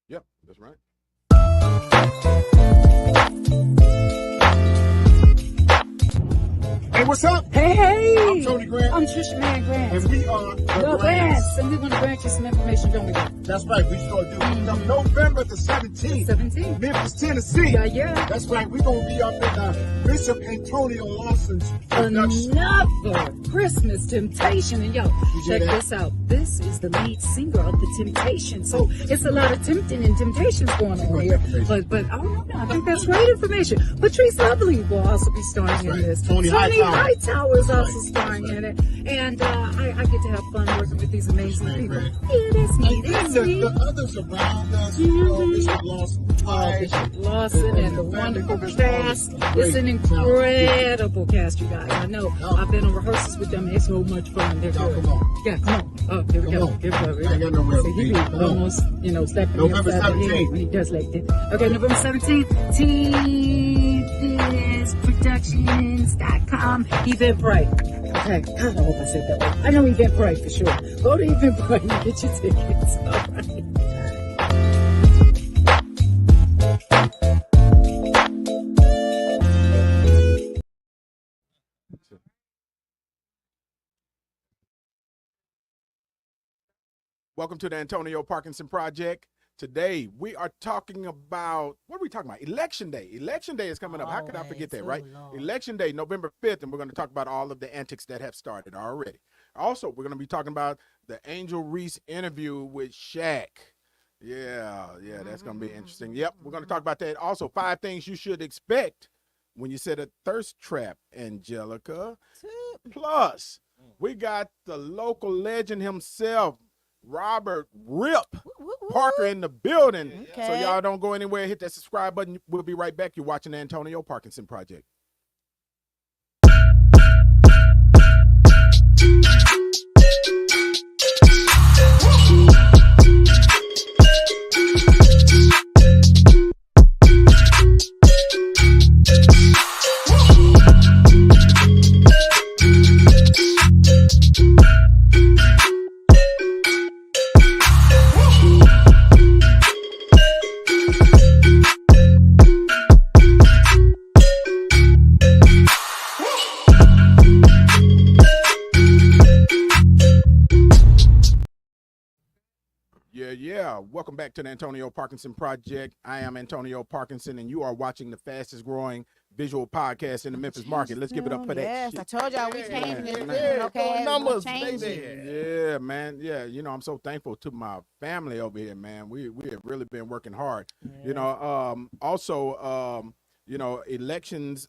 Yep, that's right. Hey, what's up? Hey! I'm Tony Grant. I'm Trisha Man Grant. And we are The Grants. And we want to grant you some information, don't we? That's right. We start doing November the 17th. 17. Memphis, Tennessee. Yeah. That's right. We're going to be up in Bishop Antonio Lawson's production. Another Christmas Temptation. And yo, check this out. This is the lead singer of the Temptation. So it's a lot of tempting and temptations going on here. But oh no, I think that's great information. Patrice Lovely will also be starring in this. Tony Hightower is also starring in it. And I get to have fun working with these amazing people. Yeah, that's me. That's me. The others around us, Bishop Lawson, Bishop Lawson and the wonderful cast. It's an incredible cast, you guys. I know. I've been on rehearsals with them. It's so much fun. They're good. Come on. Yeah, come on. Oh, here we go. Here we go. I got nowhere to He be. almost, slapping me November upside the head 17th. when he does like that. Okay, November 17th. TThisproductions.com. Eventbrite. Okay, I hope I said that right. I know Eventbrite for sure. Go to Eventbrite and get your tickets. All right. Welcome to the Antonio Parkinson Project. Today, we are talking about, what are we talking about? Election Day. Election Day is coming up. How could I forget that, right? Election Day, November 5th, and we're going to talk about all of the antics that have started already. Also, we're going to be talking about the Angel Reese interview with Shaq. Yeah, that's going to be interesting. Yep, we're going to talk about that. Also, 5 things you should expect when you set a thirst trap, Angelica. Plus, we got the local legend himself, Robert Rip Parker in the building. Okay. So y'all don't go anywhere. Hit that subscribe button. We'll be right back. You're watching the Antonio Parkinson Project. Yeah. Welcome back to the Antonio Parkinson Project. I am Antonio Parkinson, and you are watching the fastest growing visual podcast in the Memphis market. Let's give it up for that. Yes, shit. I told y'all we changing this thing, man. okay? Numbers, We changing. baby. Yeah, man. Yeah, I'm so thankful to my family over here, man. We have really been working hard. Also, elections,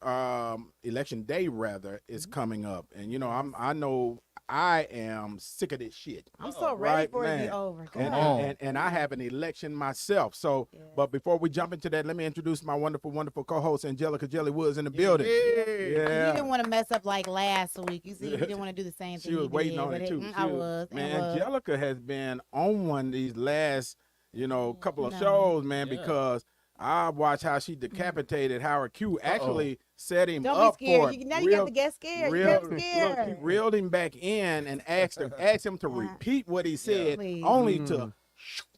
election day rather is coming up, and I know I am sick of this shit. I'm so ready Right, for it to be man. over. Come And, on. and I have an election myself. So, but before we jump into that, let me introduce my wonderful, wonderful co-host, Angelica Jelly Woods in the building. You Yeah. didn't want to mess up like last week. You see, you didn't want to do the same thing. She was you waiting did, on but it too. I was. Man, Angelica has been on one of these last, couple of No. shows, man, because I watched how she decapitated Howard Q. Actually set him Don't up be scared. for Now you got to get scared. You got scared. She reeled him back in and asked him to repeat what he said, Please. only to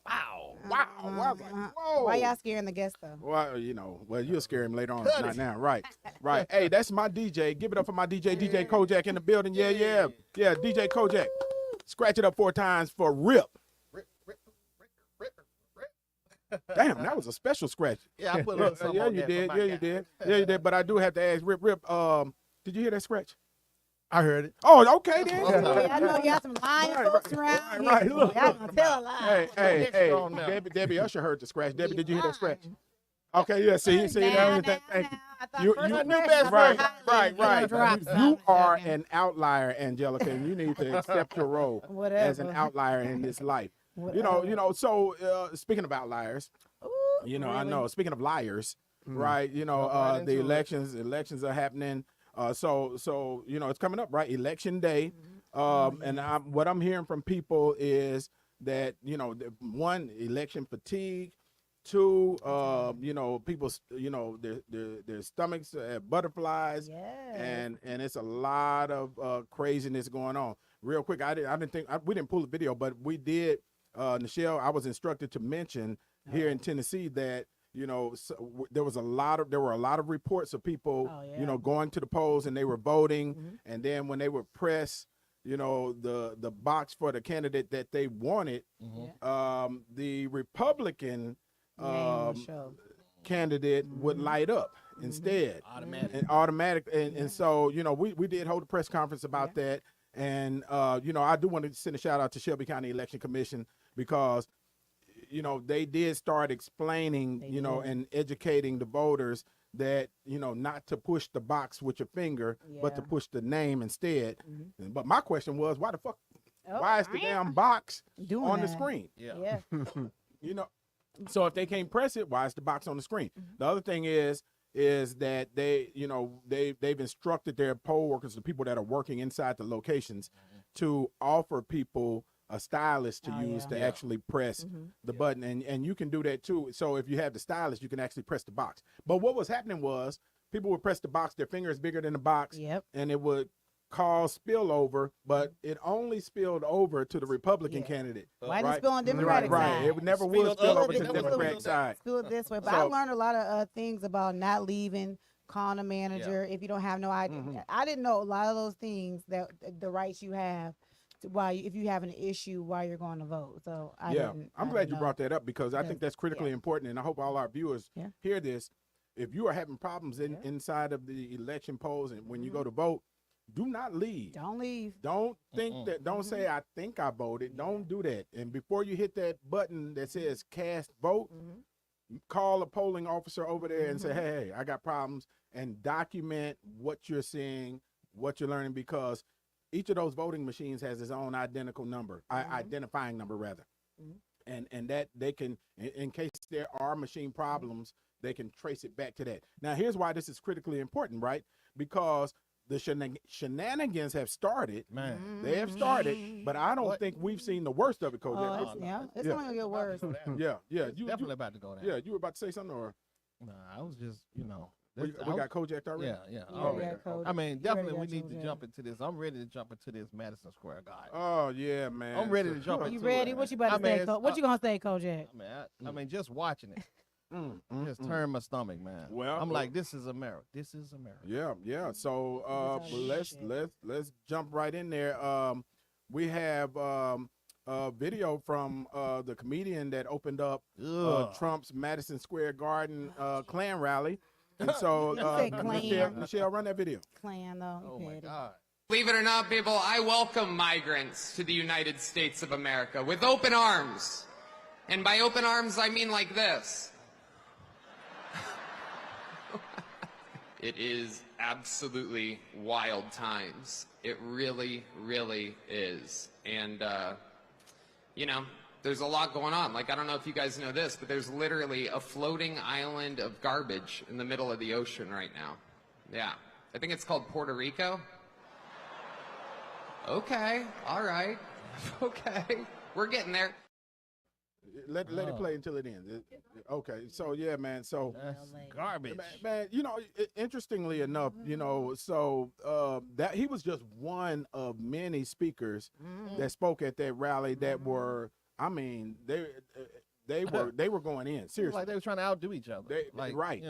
wow. I was like, whoa. Why y'all scaring the guests though? Well, you'll scare him later on, not now. Right. Hey, that's my DJ. Give it up for my DJ, DJ Kojak in the building. Yeah, DJ Kojak. Scratch it up 4 times for Rip. Damn, that was a special scratch. Yeah, I put a little something on you there did. for my Yeah, you guy. did. Yeah, you did. But I do have to ask, Rip. Did you hear that scratch? I heard it. Oh, okay then. Okay. I know y'all some lying folks around right, here. look. Y'all gonna tell a lie. Hey, Extra on there. Debbie Usher heard the scratch. Debbie, did you hear that scratch? Okay, yeah. See, that. Thank you. You right. You are an outlier, Angelica, and you need to accept your role as an outlier in this life. So speaking of outliers, I know. Speaking of liars, right? The elections are happening. So it's coming up, right? Election day. And what I'm hearing from people is that one, election fatigue. 2, people, their stomachs have butterflies. Yes. And it's a lot of craziness going on. Real quick, we didn't pull the video, but we did. Nichelle, I was instructed to mention here in Tennessee that there were a lot of reports of people going to the polls and they were voting, and then when they were pressed, the box for the candidate that they wanted, the Republican candidate would light up instead, automatic, and so we did hold a press conference about that, and I do want to send a shout out to Shelby County Election Commission because they did start explaining and educating the voters that not to push the box with your finger but to push the name instead. But my question was, why the fuck why is the damn box on the screen? So if they can't press it, why is the box on the screen? The other thing is that they've instructed their poll workers, the people that are working inside the locations, to offer people a stylus to use to actually press the button, and you can do that too. So if you have the stylus, you can actually press the box. But what was happening was people would press the box, their finger is bigger than the box, and it would cause spillover, but it only spilled over to the Republican candidate. Why didn't it spill on the Democratic side? It never would spill over to the Democratic side. Spill it this way. But I learned a lot of things about not leaving, calling a manager if you don't have no idea. I didn't know a lot of those things, that the rights you have if you have an issue while you're going to vote. So I'm glad you brought that up because I think that's critically important, and I hope all our viewers hear this. If you are having problems inside of the election polls and when you go to vote, do not leave. Don't leave. Don't think that. Don't say I think I voted. Don't do that. And before you hit that button that says cast vote, call a polling officer over there and say, hey, I got problems, and document what you're seeing, what you're learning, because each of those voting machines has its own identifying number rather. And that they can, in case there are machine problems, they can trace it back to that. Now, here's why this is critically important, right? Because the shenanigans have started. They have started, but I don't think we've seen the worst of it, Kojak. It's only gonna get worse. You definitely about to go down. Yeah, you were about to say something, or? Nah, I was just, We got Kojak already? Yeah. I mean, definitely we need to jump into this. I'm ready to jump into this Madison Square Garden. Oh, yeah, man. I'm ready to jump into it. You ready? What you about to say? What you gonna say, Kojak? I mean, just watching it. Just turn my stomach, man. Well, I'm like, this is America. This is America. Yeah. So let's jump right in there. We have a video from the comedian that opened up Trump's Madison Square Garden Klan rally. And so Michelle, run that video. Klan, though. Oh my God. Believe it or not, people, I welcome migrants to the United States of America with open arms. And by open arms, I mean like this. It is absolutely wild times. It really, really is. And, there's a lot going on. Like, I don't know if you guys know this, but there's literally a floating island of garbage in the middle of the ocean right now. Yeah. I think it's called Puerto Rico. Okay. All right. Okay. We're getting there. Let it play until it ends. Okay, so yeah, man. So that's garbage, man. Interestingly enough, that he was just one of many speakers that spoke at that rally. That were, I mean, they were going in seriously. Like they were trying to outdo each other. Right.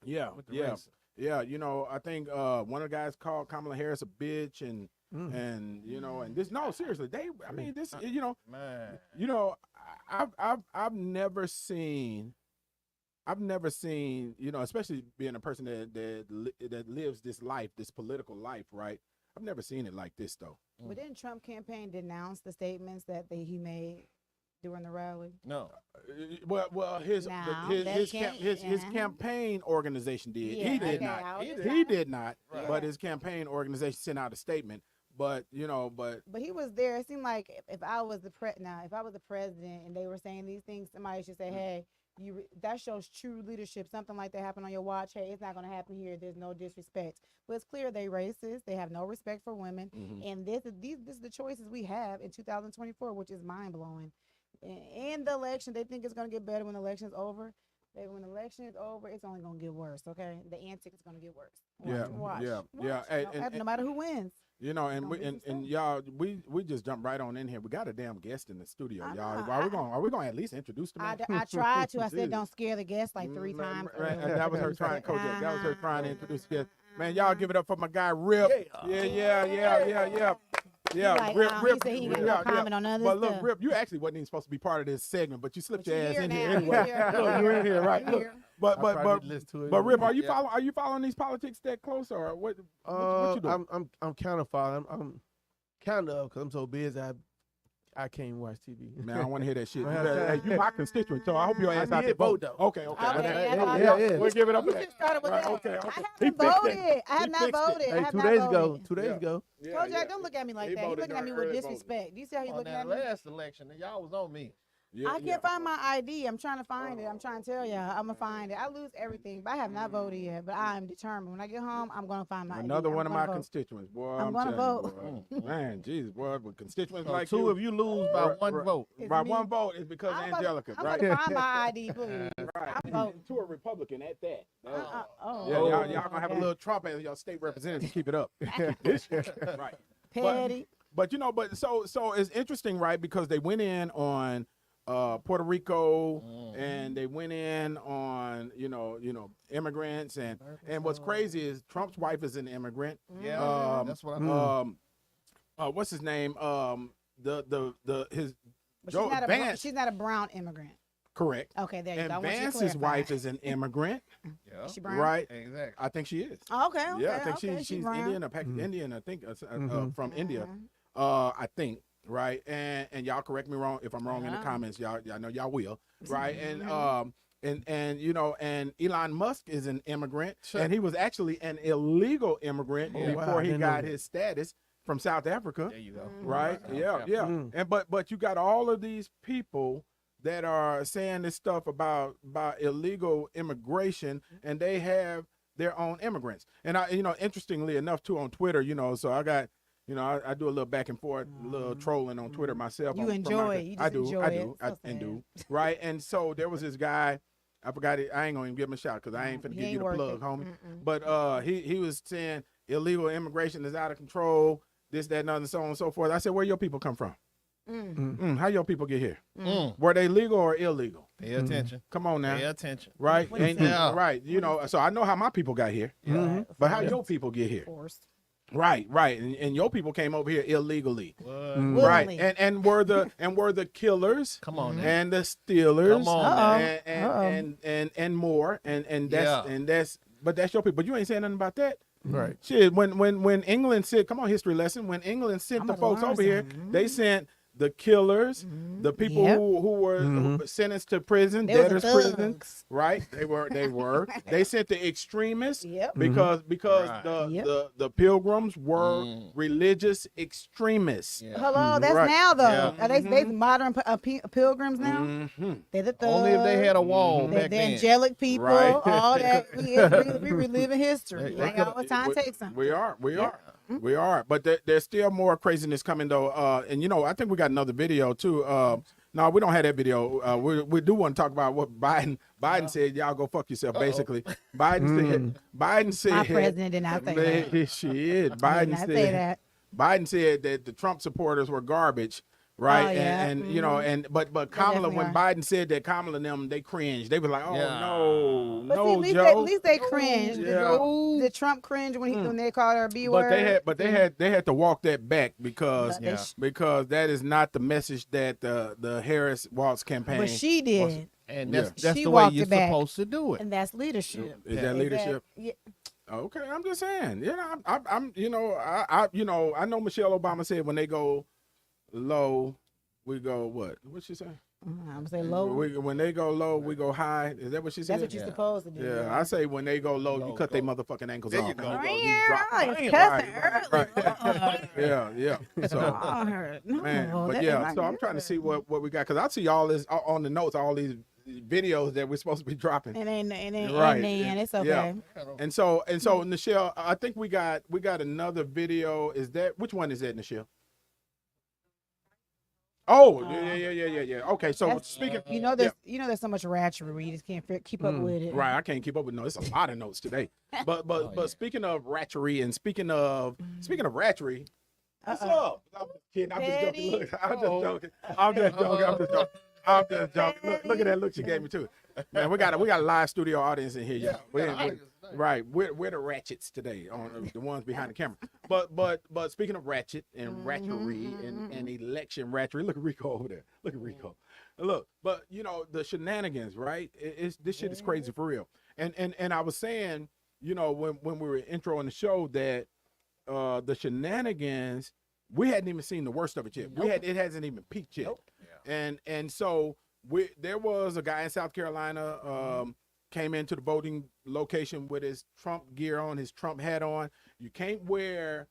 Yeah. I think one of the guys called Kamala Harris a bitch and this. No, seriously, man. I've never seen, especially being a person that lives this life, this political life, right? I've never seen it like this though. But didn't Trump campaign denounce the statements that he made during the rally? No. Well, his campaign organization did. Yeah, he did not. He did not. Right. But his campaign organization sent out a statement. But he was there. It seemed like if I was the president and they were saying these things, somebody should say, "Hey, that shows true leadership." Something like that happened on your watch. Hey, it's not going to happen here. There's no disrespect. But it's clear they racist. They have no respect for women. And this is the choices we have in 2024, which is mind blowing. In the election, they think it's going to get better when the election is over. When the election is over, it's only going to get worse. Okay, the antics is going to get worse. Watch. Yeah. No matter who wins. You know, and Don't we be and suspect. y'all, we just jumped right on in here. We got a damn guest in the studio, I y'all. know. Are we gonna at least introduce the man? I tried to. I Jesus. said don't scare the guests like 3 Mm, times. right, earlier. that was her You trying, said, Kojak. That was her trying to uh-huh. introduce the guest. Man, y'all give it up for my guy Rip. Yeah. Yeah, like, Rip, he Rip. said he ain't got no comment on none of this But look, stuff. Rip, you actually wasn't even supposed to be part of this segment, but you slipped But your you ass here in here now. anyway. You here. Look, you're in here, right? You Look, here. but I probably but did listen to it. but Rip, are you Yeah. following these politics that close, or what you doing? I'm kind of following. I'm kind of because I'm so busy. I can't even watch TV. Man, I don't want to hear that shit. You, Man, better- hey, you my constituent, so I hope your I ass out did there vote. vote, though. Okay. Okay, yeah. We'll give it up You for should that. start with Right, that. okay. I He haven't fixed voted. it. I have He not fixed it. voted. I Hey, have 2 not days voted. ago. 2 days Yeah. ago. Yeah, Kojak, yeah. don't look at me like He that. He's voted looking at me during with early voting. disrespect. Do you see how he's On looking that at me? last election, y'all was on me. Yeah, I yeah. can't find my ID. I'm trying to find it. I'm trying to tell y'all. I'm gonna find it. I lose everything, but I have not voted yet. But I am determined. When I get home, I'm gonna find my Another ID. one I'm of my gonna vote. constituents, boy. I'm gonna telling vote. you, boy. Man, Jesus, boy, with constituents So like two you. of you lose by Right, one right. vote. It's By me. one vote is because I'm Angelica, about right? to find my ID, please. Right. I'm voting. To a Republican at that. Oh, Yeah, y'all gonna have a okay. little Trump as your state representative to keep it up. Right. petty. But so it's interesting, right? Because they went in on Puerto Rico and they went in on immigrants and what's crazy is Trump's wife is an immigrant. Yeah, that's what I thought. What's his name? His But Joe Vance. she's not a brown immigrant. Correct. Okay, there you And go. I want you to Vance's clarify. wife is an immigrant, Yeah, Is she brown? right? exactly. I think she is. Oh, okay. Yeah, I think okay, she's brown. Indian, Indian, I think, from India. Mhm. I think, right? And y'all correct me wrong if I'm wrong in the Yeah. comments. Y'all know y'all will, right? Mhm. And Elon Musk is an immigrant, Sure. and he was actually an illegal immigrant Oh, before wow, I he didn't know got that. his status from South Africa, There you go. right? Yeah. Mm. And but you got all of these people that are saying this stuff about illegal immigration, and they have their own immigrants. And I, interestingly enough, too, on Twitter, so I got, I do a little back and forth, a little trolling on Twitter myself. You from enjoy my- it. You I just do, enjoy I it. do, So and sad. do, right? And so there was this guy, I forgot it. I ain't gonna even give him a shout because I ain't finna He give ain't you the worth plug, it. homie. Mm-mm. But he was saying illegal immigration is out of control, this, that, and other, so on and so forth. I said, where your people come from? How your people get here? Were they legal or illegal? Pay attention. Come on now. Pay attention. Right? What is And, that? right. So I know how my people got here. But how your people get here? Forced. Right. And your people came over here illegally. What? Right. Willingly. And were the killers Come on now. and the stealers Come on and more. And that's Yeah. but that's your people. But you ain't saying nothing about that. Right. Shit, when England sent, come on, history lesson. When England sent I'm the gonna folks learn over here, something. they sent the killers, the people Yep. who were sentenced to prison, They was the debtors prison, thugs. right? They were. They sent the extremists Yep. because Right. Yep. the pilgrims were religious extremists. Yeah. Hello, that's Right. now though. Yeah. Are they modern pilgrims now? Mhm. They're the thugs. Only if they had a wall They're back the then. angelic people. Right. All that. We relive in history. They They always trying to take something. We are. We are. But there's still more craziness coming though. And I think we got another video too. No, we don't have that video. We do want to talk about what Biden said. Y'all go fuck yourself. Basically, Biden said. My president did not say that. Shit. Did Biden not said. say that. Biden said that the Trump supporters were garbage, right? Oh, yeah. And but Kamala, definitely when are. Biden said that, Kamala and them, they cringed. They were like, oh Yeah. no, But see, no, at least, Joe. at least they cringed. Yeah. Did Trump cringe when they called her a B But word? they had to walk that back because But they Yeah. sh- because that is not the message that the Harris Waltz campaign. But she did, And Yeah. that's She the way walked you're it back. supposed to do it. and that's leadership. is Yeah. that leadership? Yeah. Okay, I'm just saying. I'm I know Michelle Obama said when they go low, we go what? What'd she say? I'm gonna say low. When they go low, we go high. Is that what she said? That's what you're supposed to do. Yeah, I say when they go low, you cut their motherfucking ankles There off. you go. and Right, drop them. it's Right, cussing right. Yeah. So, No, man, but that yeah. ain't So I'm good. trying to see what we got because I see all this on the notes, all these videos that we're supposed to be dropping. It ain't Right. it's Yeah. okay. And so, Nichelle, I think we got another video. Is that which one is that, Nichelle? Oh, yeah. Okay, so That's- speaking, You know, there's so much ratchery where you just can't keep up with it. right, I can't keep up with notes. It's a lot of notes today. But speaking of ratchery and speaking of ratchery, what's up? I'm just kidding. I'm just joking. Look, I'm just joking. I'm just joking. Look at that look she gave me too. Man, we got a live studio audience in here. Yeah, we're the ratchets today, on the ones behind the camera. But speaking of ratchet and ratchery and election ratchery, look at Rico over there. Look at Rico. Look, but you know the shenanigans, right? This shit is crazy for real. And I was saying, you know, when we were introing the show that the shenanigans, we hadn't even seen the worst of it yet. It hasn't even peaked yet. Yeah. And so there was a guy in South Carolina came into the voting location with his Trump gear on, his Trump hat on. You can't wear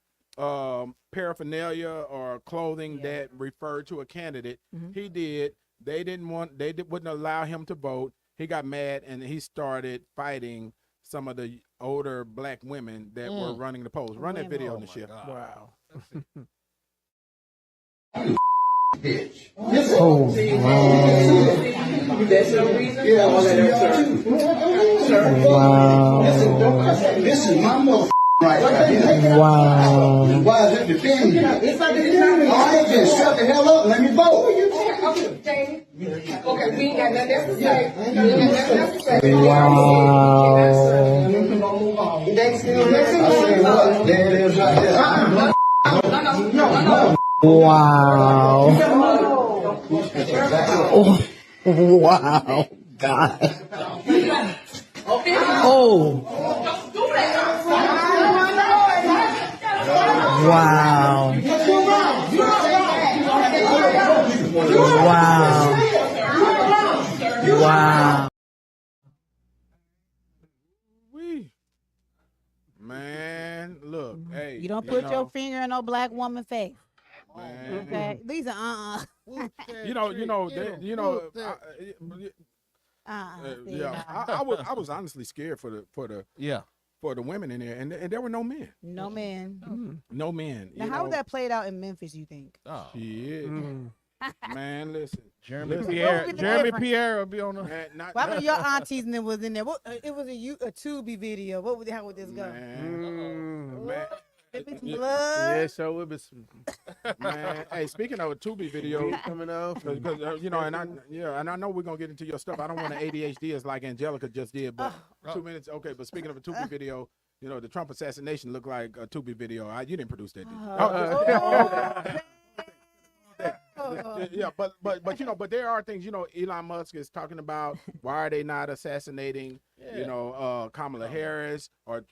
paraphernalia or clothing that referred to a candidate. He did. They wouldn't allow him to vote. He got mad and he started fighting some of the older black women that were running the polls. Run that video on the ship. Wow. Bitch. Oh, wow. That's the reason? Yeah, all that, sir. Wow. This is my motherfucker right here. Wow. Why is it defending you? It's like it's not. I ain't just shut the hell up and let me vote. Okay, Jamie. Okay, we ain't got nothing else to say. Wow. They still there. There it is right there. No. Wow. Oh, wow. God. Oh. Wow. Wow. Wow. Man, look, hey. You don't put your finger in no black woman face. Man. Okay, these are I was honestly scared for the women in there, and there were no men. No men. No men. Now, how would that played out in Memphis? You think? Oh. Shit. Man, listen. Jeremy Pierre Pierre will be on the. Man, Why would your aunties and them was in there? It was a Tubi video. How would this go? Man. Blood. Yeah, so would be some Man, hey, speaking of a Tubi video, coming off. because you know, and I know we're gonna get into your stuff. I don't want to ADHD as like Angelica just did, but 2 minutes, okay. But speaking of a Tubi video, you know, the Trump assassination looked like a Tubi video. You didn't produce that, did you? Yeah, but you know, but there are things, you know, Elon Musk is talking about. Why are they not assassinating, you know, Kamala Harris or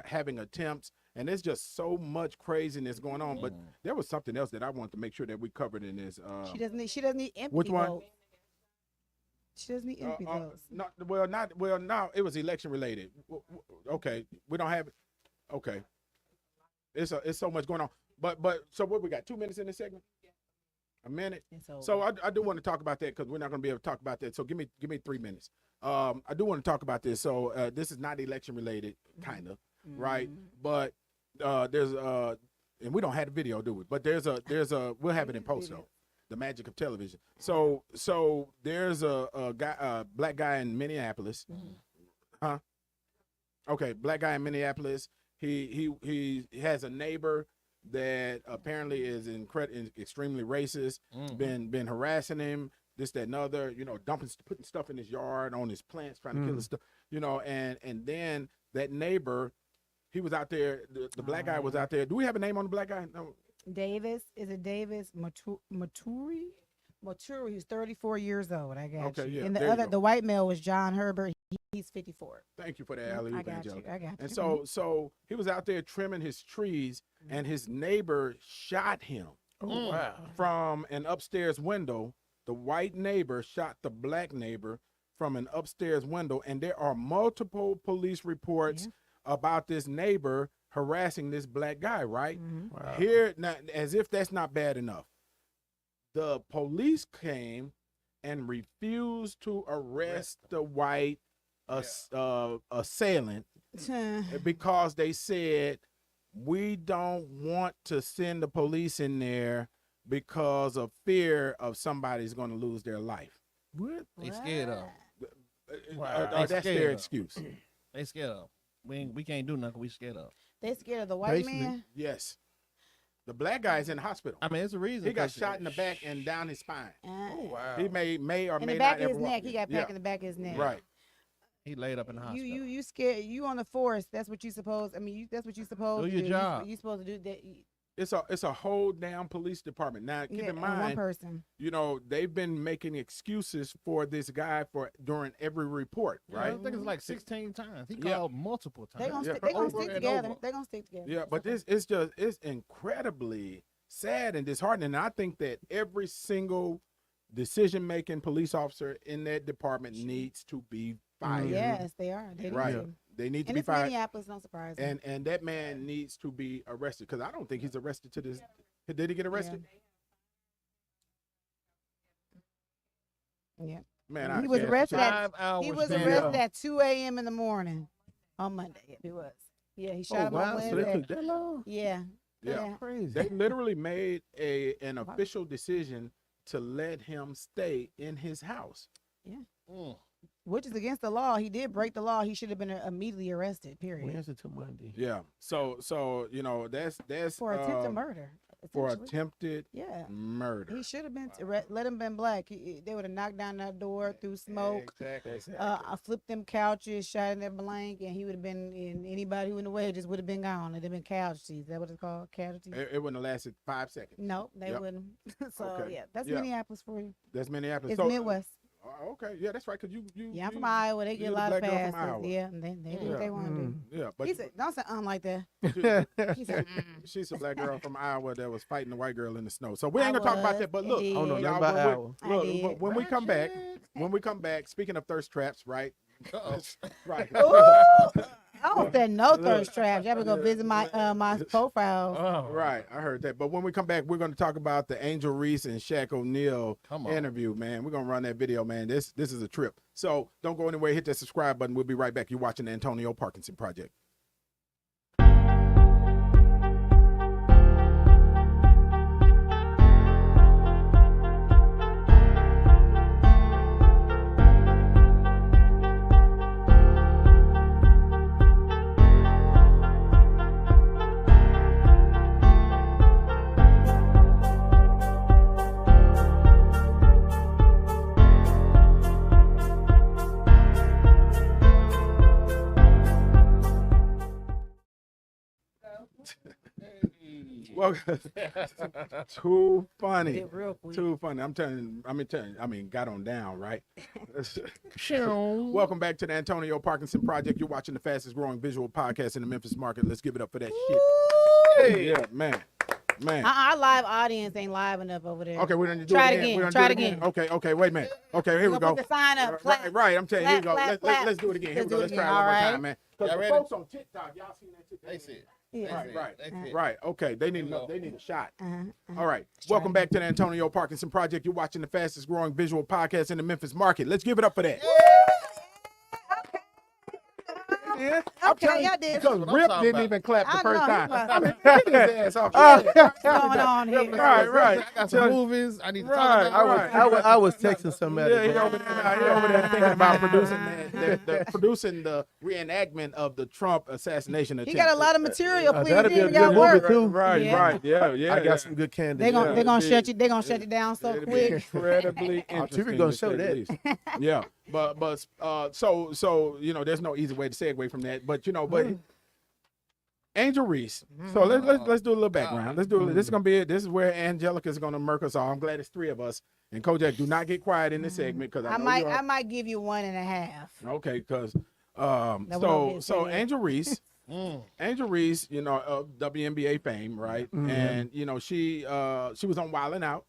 having attempts? And there's just so much craziness going on. But there was something else that I wanted to make sure that we covered in this. She doesn't need empty which one? votes. She doesn't need empty votes. No, it was election related. Okay, we don't have it. Okay, it's so much going on. But so what we got? 2 minutes in this segment? A minute. So I do want to talk about that because we're not going to be able to talk about that. So give me 3 minutes. I do want to talk about this. So this is not election related, kind of, right? But there's and we don't have the video, do we? But there's a we'll have it in post though. The magic of television. So there's a guy, black guy in Minneapolis. Huh? Okay, black guy in Minneapolis. He has a neighbor that apparently is extremely racist, been harassing him, this, that, and other, you know, putting stuff in his yard, on his plants, trying to kill his stuff, you know, and then that neighbor, he was out there, the black guy was out there. Do we have a name on the black guy? No. Davis, is it Davis Maturi? Maturi, he's 34 years old. I got you. Yeah, and the the white male was John Herbert. He's 54. Thank you for that, Allie. I got you. And so he was out there trimming his trees, and his neighbor shot him from an upstairs window. The white neighbor shot the black neighbor from an upstairs window, and there are multiple police reports about this neighbor harassing this black guy, right? Wow. Here, now, as if that's not bad enough, the police came and refused to arrest the white assailant because they said, we don't want to send the police in there because of fear of somebody's going to lose their life. What? They scared of. Wow. They That's scared their of. excuse. They scared of. We can't do nothing. We scared of. They scared of the white Basically. man. Yes. The black guy is in the hospital. I mean, it's a reason. He got 'cause- shot in the back and down his spine. Oh wow. He may or In may the back not of his ever walk neck. He got again. back in the back of his neck. Right. He laid up in the hospital. You scared. You on the force. That's what you supposed. I mean, that's what you supposed Do to your do. job. You supposed to do that. It's a whole damn police department. Now keep in one mind, person. you know, they've been making excuses for this guy during every report, Yeah, right? I think it's like 16 times. He Yeah. called multiple times. They gonna Yeah. stick. They gonna Over stick and together. over. They gonna stick together. Yeah, but It's it's incredibly sad and disheartening. And I think that every single decision-making police officer in that department needs to be fired. Yes, they are. They Right. need to. They need to And be it's fired. Minneapolis. Don't surprise me. And that man needs to be arrested because I don't think he's arrested to this. Did he get arrested? Yeah. Man, He was can't- arrested at. 5 hours. He was down. arrested at 2 a.m. in the morning on Monday. Yeah, he was. Yeah, he shot Oh him wow. on So they Wednesday. took that long? Yeah. Yeah. Crazy. They literally made an official decision to let him stay in his house. Mm. Which is against the law. He did break the law. He should have been immediately arrested. Period. Wednesday to Monday. Yeah. So you know that's For attempted murder. for essentially. attempted Yeah. murder. He should have been let him been black. They would have knocked down that door through smoke. Exactly. I flipped them couches, shot in that blank, and he would have been. And anybody who in the way just would have been gone. It'd have been casualties. Is that what it's called? Casualties. It wouldn't have lasted 5 seconds. No, they Yep. wouldn't. So Okay. yeah, that's Yeah. Minneapolis for you. That's Minneapolis. It's So- Midwest. Okay, yeah, that's right. Cause you Yeah, I'm you- from Iowa. They you get a the lot of black girl from passes. Iowa. Yeah, and they do what they want to do. Yeah, but He said, "Don't say like that." she- He said, she's a black girl from Iowa that was fighting the white girl in the snow. So we ain't I gonna talk about was, that. But look, indeed. I don't know y'all, nothing about when Iowa. I look, did. when we come back, speaking of thirst traps, right? Uh-oh. Right. Ooh, I don't say no thirst traps. Y'all better go visit my my profile. Oh, Right, I heard that. But when we come back, we're going to talk about the Angel Reese and Shaq O'Neal Come on. interview, man. We're going to run that video, man. This is a trip. So don't go anywhere. Hit that subscribe button. We'll be right back. You're watching the Antonio Parkinson Project. Well, too funny. Did real quick. Too funny. I'm telling you, got on down, right? Welcome back to the Antonio Parkinson Project. You're watching the fastest growing visual podcast in the Memphis market. Let's give it up for that shit. Yeah, man. Our live audience ain't live enough over there. Okay, we're gonna do Try it it again. again. We're gonna Try do it again. Okay, wait a minute. Okay, here we go. Put the sign up. Clap. Right, I'm telling you, here we go. Clap, clap, Let's do it again. Here we Let's go. do it Let's again. try it one more All time, right. man. Because Y'all the ready? folks on TikTok, y'all seen that TikTok? They said. Yeah. Right. That's it. Right. Okay. They need Here we go. they need a shot. Uh-huh. All right. Welcome back to the Antonio Parkinson Project. You're watching the fastest growing visual podcast in the Memphis market. Let's give it up for that. Yeah. I'm Okay, telling you, y'all did. because what I'm Rip talking didn't about. even clap the I first know, he time. must- I mean, get his ass off. What's going on here? Right. I got some movies I need to talk Right. about. I was texting somebody. Yeah, he bro. over there thinking about producing the reenactment of the Trump assassination attempt. He got a lot of material. Please, that'd be a you got good work. movie too. Right. Yeah. Yeah. I got some good candidates. They gonna Yeah. shut you. They gonna shut you down so It'd be quick. incredibly Oh, interesting. TV gonna to show say the that. least. Yeah, but so you know, there's no easy way to segue from that. But you know, Angel Reese. So let's do a little background. Let's do. This is gonna be it. This is where Angelica is gonna murk us all. I'm glad it's three of us. And Kojak, do not get quiet in this segment because I might give you 1.5. Okay, because won't so get so said. Angel Reese. Angel Reese, you know, of WNBA fame, right? And you know, she was on Wildin' Out,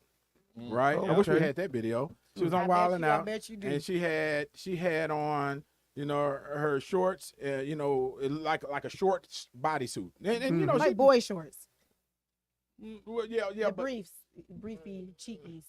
right? I wish we Okay. had that video. She was on I bet Wildin' you- I Out, bet you do. and she had on, you know, her shorts, you know, like a short bodysuit, and you know, Like boy shorts. well, yeah, The but briefs, briefy cheekies.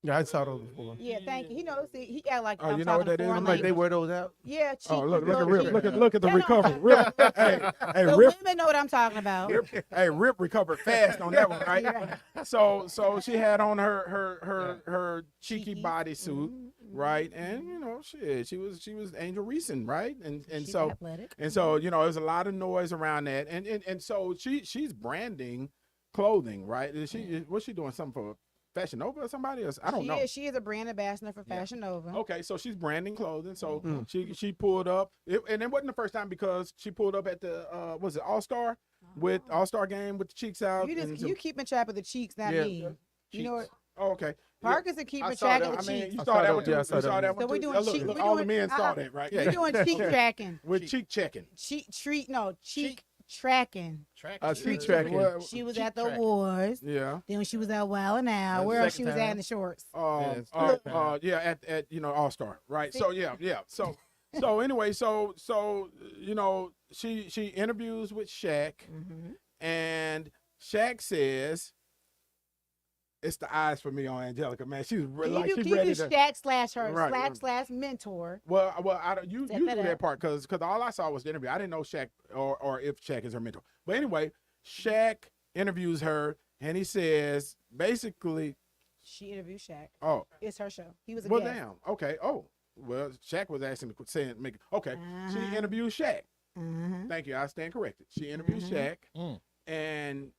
Yeah, I saw those before. Yeah, thank you. He knows. He act like Oh, I'm you know what talking that is? foreign I'm like, they language. wear those out. Yeah, cheek. Oh, look at little Rip. cheek. Look at the Yeah, no, recovery. Rip. Hey, the Rip. women know what I'm talking about. Hey, Rip recovered fast on that one, right? Yeah. So she had on her cheeky Cheekies. bodysuit, right? And you know, she was Angel Reason, right? And She's so athletic. you know, there's a lot of noise around that, and so she's branding clothing, right? Is she what's she doing something for Fashion Nova or somebody else? I don't know. She is a brand ambassador for Fashion Nova. Okay, so she's branding clothing. So she pulled up, and it wasn't the first time because she pulled up at the was it All-Star with All-Star game with the cheeks out. You keeping track of the cheeks, not Yeah, me. You know what? Oh, okay. Parkinson keeping I saw track that. of the I mean, cheeks. you I saw saw that that one one. Yeah, I too. saw You that saw that So one we too. doing Look, cheek. look, We all the doing, men saw that, right? We doing cheek tracking. With cheek checking. Cheek tracking. Cheek tracking. She was Cheek at the tracking. awards. Yeah. Then she was out Wild Now. That's Where the else she was second at time. in the shorts? Yeah, at All-Star, right? So yeah. So anyway, so you know, she interviews with Shaq, and Shaq says it's the eyes for me on Angelica, man. She's like she's ready to. Shaq slash her Right. slash mentor. Well, I don't. You Set do that that up. part because all I saw was the interview. I didn't know Shaq or if Shaq is her mentor. But anyway, Shaq interviews her, and he says basically, She interviewed Shaq. oh, It's her show. He was a well, guest. damn, okay, oh, well, Shaq was asking, saying, make okay. She interviewed Shaq. Thank you. I stand corrected. She interviewed Shaq, and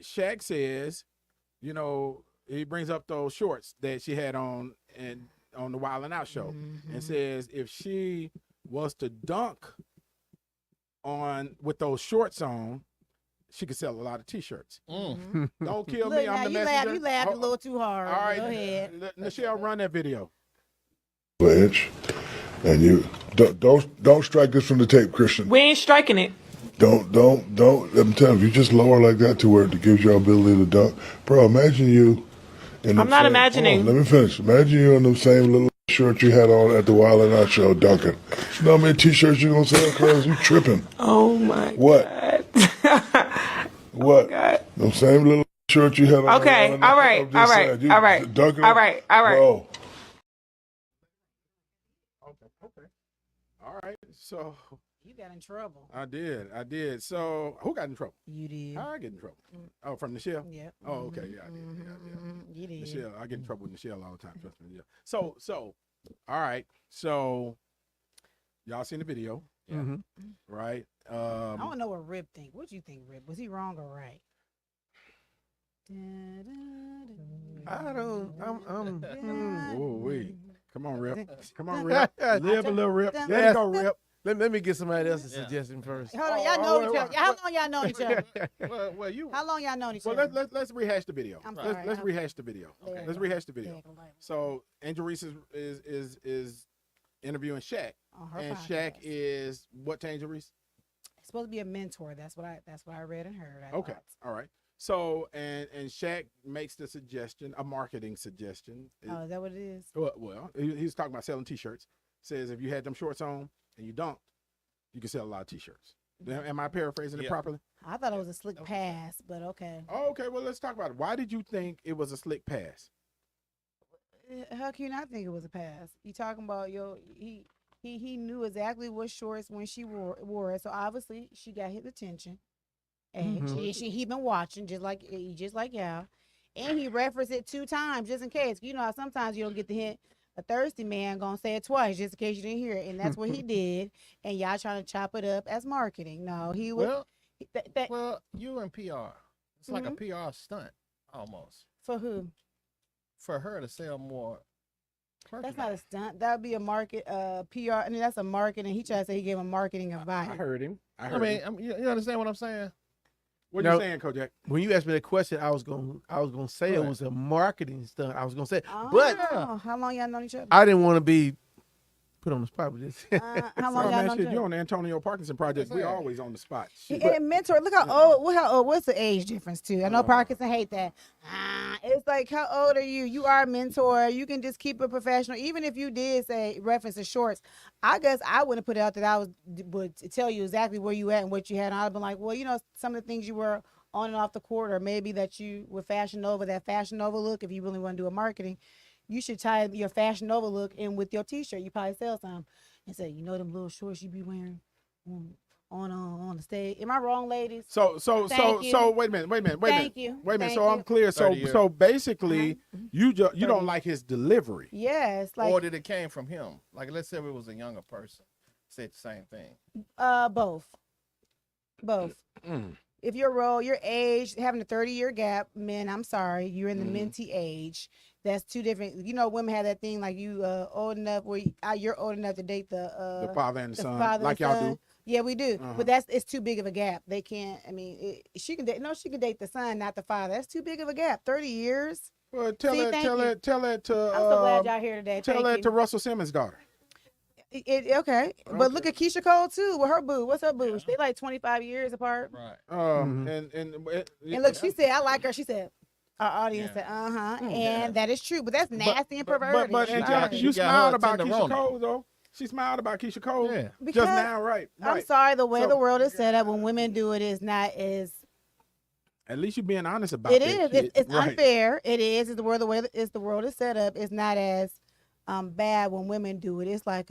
Shaq says, you know, he brings up those shorts that she had on and on the Wild 'N Out show, and says if she was to dunk on with those shorts on, she could sell a lot of T-shirts. Don't kill Look, me. now I'm the you messenger. laughed a little too hard. All right, Go ahead. Nichelle, run that video. Inch, and you don't strike this from the tape, Christian. We ain't striking it. Don't. I'm telling you, you just lower like that to where it gives you ability to dunk, bro. Imagine you. I'm not imagining. Let me finish. Imagine you in the same little shirt you had on at the Wild 'N Out show, dunking. You know how many T-shirts you gonna sell, clothes? You tripping? Oh my What? God. What? God. The same little shirt you had on. Okay. on All right. I'm just All right. saying, you All right. dunking All it? right. All right. Bro, Okay. All right. So You got in trouble. I did. So who got in trouble? You did. How I get in trouble? Oh, from Nichelle? Yep. Oh, okay. Yeah, I did. Yeah. You did. Nichelle, I get in trouble with Nichelle all the time. Trust me. Yeah. So, all right. So, y'all seen the video, right? I don't know what Rip think. What you think, Rip? Was he wrong or right? I don't. Oh, wait. Come on, Rip. Come on, Rip. Live a little Rip. There you go, Rip. Let me get somebody else's suggestion first. Hold on, y'all know each other. How long y'all know each other? Well, you. How long y'all know each Well, other? let's rehash the video. I'm Let's sorry. rehash the video. Okay. Let's rehash the video. So Angel Reese is interviewing Shaq, On her and podcast. Shaq is what to Angel Reese? It's supposed to be a mentor. That's what I read and heard. I Okay, thought. all right. So and Shaq makes the suggestion, a marketing suggestion. Oh, is that what it is? Well, he's talking about selling T-shirts. Says if you had them shorts on and you dunked, you can sell a lot of T-shirts. Am I paraphrasing it Yeah. properly? I thought it was a slick pass, but okay. Oh, okay. Well, let's talk about it. Why did you think it was a slick pass? How can you not think it was a pass? You talking about he knew exactly what shorts when she wore it. So obviously she got his attention, and he been watching just like y'all, and he referenced it 2 times just in case. You know how sometimes you don't get the hint. A thirsty man gonna say it twice just in case you didn't hear it, and that's what he did. And y'all trying to chop it up as marketing. No, he was Well, you in PR. It's like a PR stunt almost for who? for her to sell more. That's not a stunt. That would be a market, PR. I mean, that's a marketing. He tried to say he gave him marketing advice. I heard him. I mean, you understand what I'm saying? What No. you saying, Kojak? When you asked me that question, I was gonna say it Right. was a marketing stunt. I was gonna say, but Oh, how long y'all known each other? I didn't want to be put on the spot with this. How So, long y'all man, known shit, each you other? on the Antonio Parkinson project. We always on the spot. Shit. And mentor, look how old. How old? What's the age difference too? I know Parkinson hate that. It's like, how old are you? You are a mentor. You can just keep it professional. Even if you did say reference to shorts, I guess I wouldn't put it out that I would tell you exactly where you at and what you had. I'd been like, well, you know, some of the things you were on and off the court, or maybe that you with Fashion Nova, that Fashion Nova look, if you really want to do a marketing, you should tie your Fashion Nova look in with your t-shirt. You probably sell some and say, you know, them little shorts you be wearing on the stage. Am I wrong, ladies? So Thank you. wait a minute. Thank you. Wait a minute. Thank So I'm you. clear. So 30 years. so basically, you don't like his delivery. Yes, like Or did it came from him? Like, let's say it was a younger person, said the same thing. both. If your age, having a 30-year gap, men, I'm sorry, you're in the mentee age. That's two different. You know, women have that thing like you old enough where you're old enough to date the father and the son, father like and y'all son. do. Yeah, we do. But it's too big of a gap. They can't. I mean, she can date. No, she can date the son, not the father. That's too big of a gap. 30 years. Well, tell See, it thank you. to. I'm so glad y'all here today. Tell Thank it you. to Russell Simmons' daughter. Okay, but look at Keisha Cole too with her boo. What's her boo? They like 25 years apart. Right. And look, she said, I like her. She said, our audience said, and that is true. But that's nasty and perverted. But Angelica, you She got smiled her about Keisha tenderoni. Cole though. She smiled about Keisha Cole Yeah. Because just now, right? I'm sorry, the way the world is set up when women do it is not as. At least you're being honest about It that is. shit. It's Right. unfair. It is. It's the world. The way the world is set up is not as bad when women do it. It's like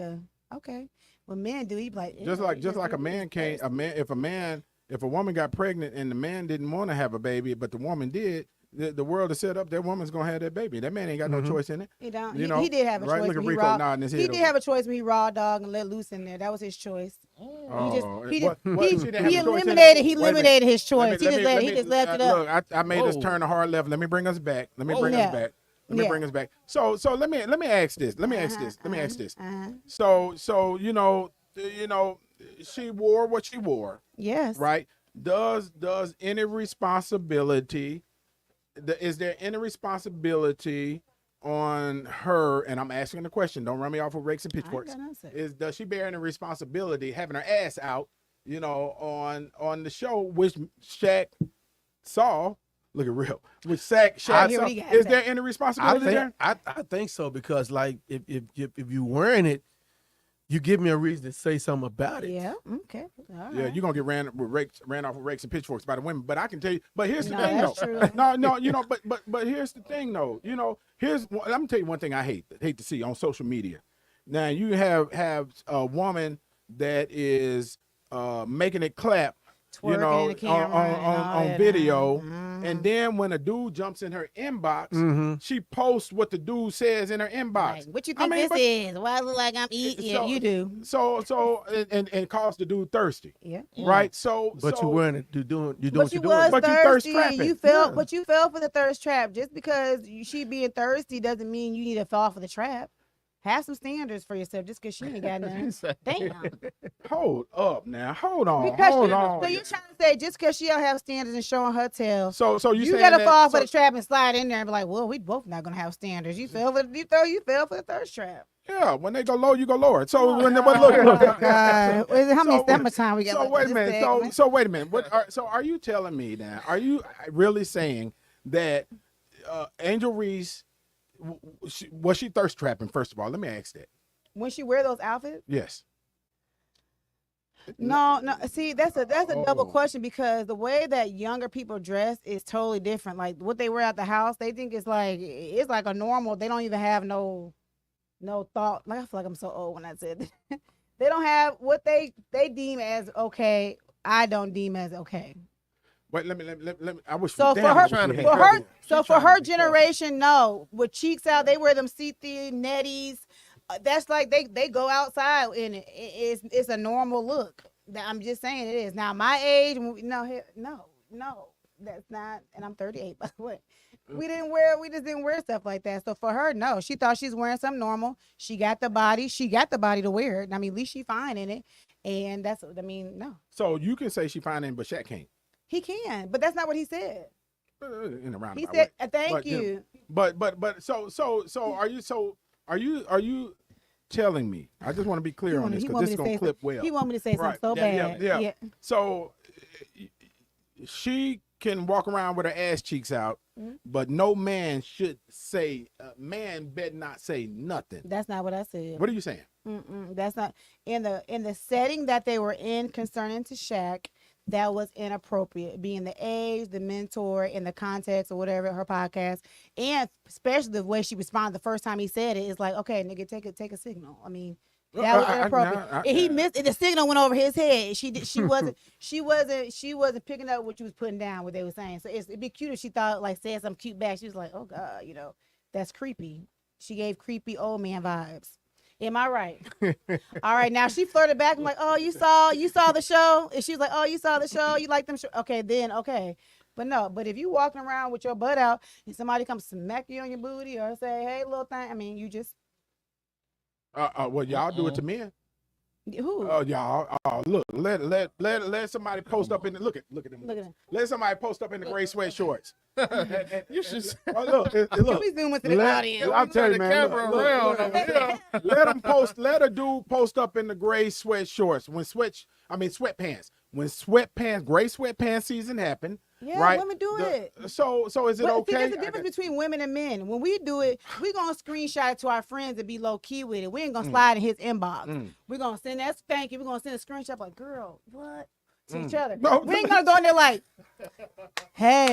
okay. When men do, you be like Just like a man can't. If a woman got pregnant and the man didn't want to have a baby, but the woman did, the world is set up. That woman's gonna have that baby. That man ain't got no choice in it. He don't. You know, He did have a right? choice. Look at when Rico raw, nodding his head he did over. have a choice when he raw dog and let loose in there. That was his choice. Oh, He what- what- she didn't have a he choice in it? eliminated. He Wait a minute. eliminated his choice. Let me- He just left it up. Look, I made us Whoa. turn a hard left. Let me bring us back. Let me bring Yeah. us back. Let me Yeah. bring us back. So let me ask this. Let me ask this. So you know, she wore what she wore, Yes. right? Does any responsibility? Is there any responsibility on her? And I'm asking the question. Don't run me off with rakes and pitchforks. Does she bear any responsibility having her ass out? You know, on the show, which Shaq saw. Look at real. Which Shaq saw. Is there any responsibility there? I think so, because like if you wearing it, you give me a reason to say something about it. Yeah. Okay. All Yeah, right. you're gonna get ran off with rakes and pitchhorks by the women. But I can tell you. But here's the No, thing, that's though. true. No, you know. But here's the thing, though. You know, I'm gonna tell you one thing I hate to see on social media. Now you have a woman that is making it clap. You Twerking know, in the camera and all on that. video, and then when a dude jumps in her inbox, she posts what the dude says in her inbox. Like, what you think I mean, this is? Why I look like I'm eating? Yeah, you do. So and calls the dude thirsty. Yeah. Right. So But you wearing it, you're doing But what you you're doing. was But you thirst thirsty. trapping. You fell, Yeah. but you fell for the thirst trap. Just because she being thirsty doesn't mean you need to fall for the trap. Have some standards for yourself. Just because she ain't got none. Damn. hold up now. Hold on. Because hold she, on. so you're trying to say just because she don't have standards and showing her tail, So you saying gotta that- fall for so- the trap and slide in there and be like, well, we both not gonna have standards. You fell for the thirst trap. Yeah, when they go low, you go lower. So Oh, when God. look, Oh, God. How many summer time we got? So left wait in a this minute. segment? So wait a minute. So are you telling me now? Are you really saying that Angel Reese was she thirst trapping? First of all, let me ask that. When she wear those outfits? Yes. No. See, that's a double Oh. question, because the way that younger people dress is totally different. Like what they wear out the house, they think it's like a normal. They don't even have no thought. Like I feel like I'm so old when I said that. They don't have what they deem as okay. I don't deem as okay. Wait, let me. I wish. So damn, for I her, wish we had for that. her, so for her generation, no. With cheeks out, they wear them see-through netties. That's like they go outside in it. It's a normal look. I'm just saying it is. Now my age, no, that's not. And I'm 38, by the way. We just didn't wear stuff like that. So for her, no, she thought she's wearing something normal. She got the body to wear it. I mean, at least she fine in it. And no. So you can say she fine in, but Shaq can't. He can, but that's not what he said. In a roundabout He said, way. "Thank But, you." But are you telling me? I just want to be clear on this because this is gonna clip well. He want me to say something so bad. Yeah. So she can walk around with her ass cheeks out, but no man should say. Man better not say nothing. That's not what I said. What are you saying? That's not in the setting that they were in concerning to Shaq. that was inappropriate, being the age, the mentor, in the context or whatever, her podcast, and especially the way she responded the first time he said it, is like, okay, nigga, take a signal. I mean, that was inappropriate. And he missed it. The signal went over his head. She wasn't picking up what you was putting down, what they were saying. So it'd be cute if she thought, like, said something cute back. She was like, oh God, you know, that's creepy. She gave creepy old man vibes. Am I right? All right, now she flirted back. I'm like, oh, you saw the show? And she's like, oh, you saw the show? You like them show? Okay, then okay. But no, but if you walking around with your butt out and somebody comes smack you on your booty or say, hey, little thing, I mean, you just well, y'all do it to men. who? Oh, y'all. Look, let somebody post up in the look at them. Look at him. Let somebody post up in the gray sweat shorts. You should. Look. Can we zoom into the audience? I'll tell you, man. Look. Let a dude post up in the gray sweat shorts sweatpants. When gray sweatpants season happened. Yeah, right? women do it. So is it But okay? see, there's a difference between women and men. When we do it, we're going to screenshot it to our friends and be low key with it. We ain't going to slide in his inbox. We're going to send that spanky. We're going to send a screenshot like, girl, what? To each other. No, we ain't going to go in there like, hey,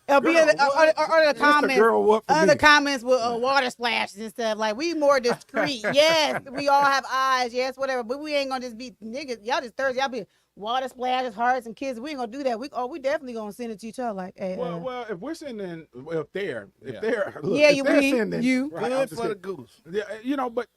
it'll be in the comments. Other comments with water splashes and stuff. Like, we more discreet. Yes, we all have eyes. Yes, whatever. But we ain't going to just be niggas. Y'all just Thursday. Y'all be water splashes, hearts, and kids. We ain't gonna do that. We definitely gonna send it to each other. Like, hey, well, if we're sending, if they're sending, good for the goose. Yeah, you know, but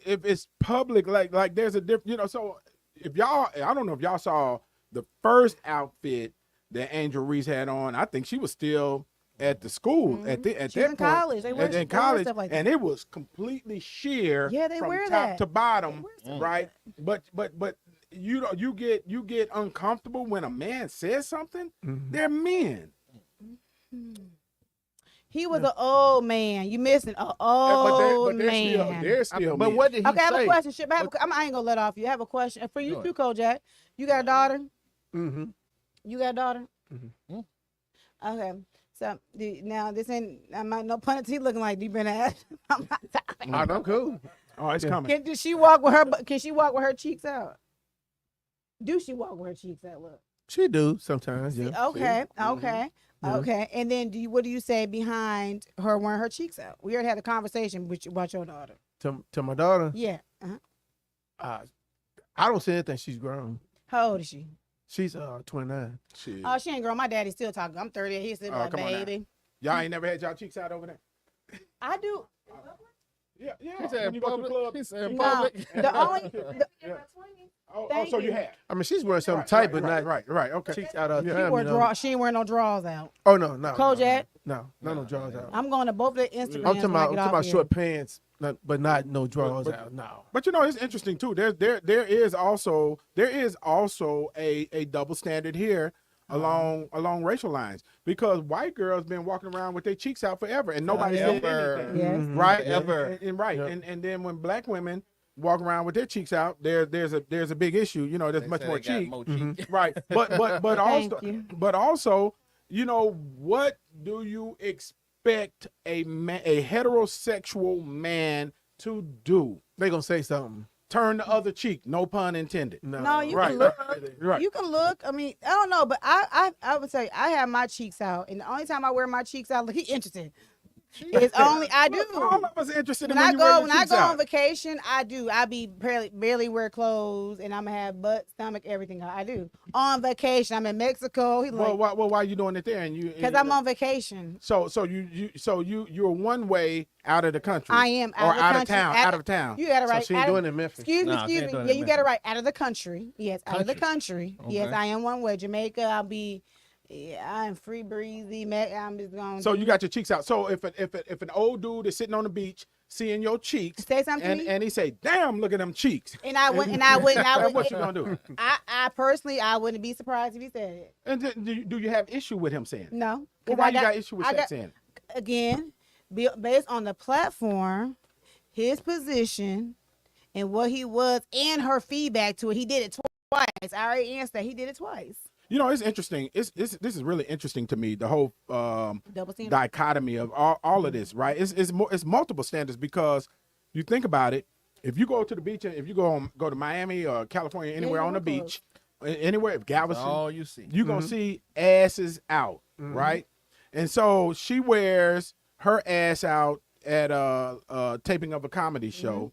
if it's public, like there's a different, you know. So if y'all, I don't know if y'all saw the first outfit that Angel Reese had on. I think she was still at the school at that point. College. They wear in college, stuff like that. and it was completely sheer. Yeah, they from wear top that to bottom, right? But you know, you get uncomfortable when a man says something. They're men. He was an old man. You missing an old man. They're still But men. what did he Okay, I have say? a question. I ain't gonna let off you. I have a question for you too, Kojak. You got a daughter? Mm-hmm. You got a daughter? Mm-hmm. Okay. So now this ain't. I'm not no pun intended. Looking like deep in the ass. I'm not talking. I'm cool. Oh, it's coming. Can she walk with her? Can she walk with her cheeks out? Do she walk with her cheeks out? Look. She do sometimes, yeah. Okay. Yeah. Okay. And then what do you say behind her wearing her cheeks out? We already had a conversation about your daughter. To my daughter, Yeah. I don't say anything. She's grown. How old is she? She's 29. Oh, she ain't grown. My daddy's still talking. I'm 30. He's still like, come on now. baby. Y'all ain't never had y'all cheeks out over there. I do. Yeah. He said When you go to the club. He said No, public. the only. Oh, Thank so you you. have. I mean, she's wearing something tight, but not right. Okay. cheeks out of She time, wore you know. she ain't wearing no drawers out. Oh no. Kojak? No drawers out. I'm going to both of the Instagrams. I'm talking when I get off about here. short pants, but not no drawers out. No. But you know, it's interesting too. There is also a double standard here along racial lines, because white girls been walking around with their cheeks out forever and nobody said anything. Yes. Right? Ever. And then when black women walk around with their cheeks out, there's a big issue. You know, there's much more cheek. Right. But also, you know, what do you expect a heterosexual man to do? They gonna say something. Turn the other cheek, no pun intended. No, you Right, can look. right. You can look. I mean, I don't know, but I would say I have my cheeks out, and the only time I wear my cheeks out, look, he interested. It's only I do. All of us are interested in When I you wear your go cheeks on out. vacation, I do. I be barely wear clothes, and I'm gonna have butt, stomach, everything. I do on vacation. I'm in Mexico. He like, Why are you doing it there? And you because I'm on vacation. So you're one way out of the country. I am or out of country. town. Out of town. You got it right. So she ain't doing it in Memphis. Excuse me. No, she Excuse ain't me. doing Yeah, it in you got it right. Out of the country. Yes, out of the country. Okay. Yes, I am one way. Jamaica. I'll be. Yeah, I'm free breezy. I'm just going. So you got your cheeks out. So if an old dude is sitting on the beach seeing your cheeks, Say something to me? and he say, "Damn, look at them cheeks." And I would. What you gonna do? I personally, I wouldn't be surprised if he said it. And do you have issue with him saying it? No. Well, 'Cause why I you got issue with that saying it? Again, based on the platform, his position, and what he was, and her feedback to it. He did it twice. I already answered that. He did it twice. You know, it's interesting. This is really interesting to me. The whole Double standard. dichotomy of all of this, right? It's multiple standards, because you think about it. If you go to the beach, and if you go to Miami or California, anywhere on the beach, anywhere, That's Galveston, all you see. you're going to see asses out, right? And so she wears her ass out at a taping of a comedy show.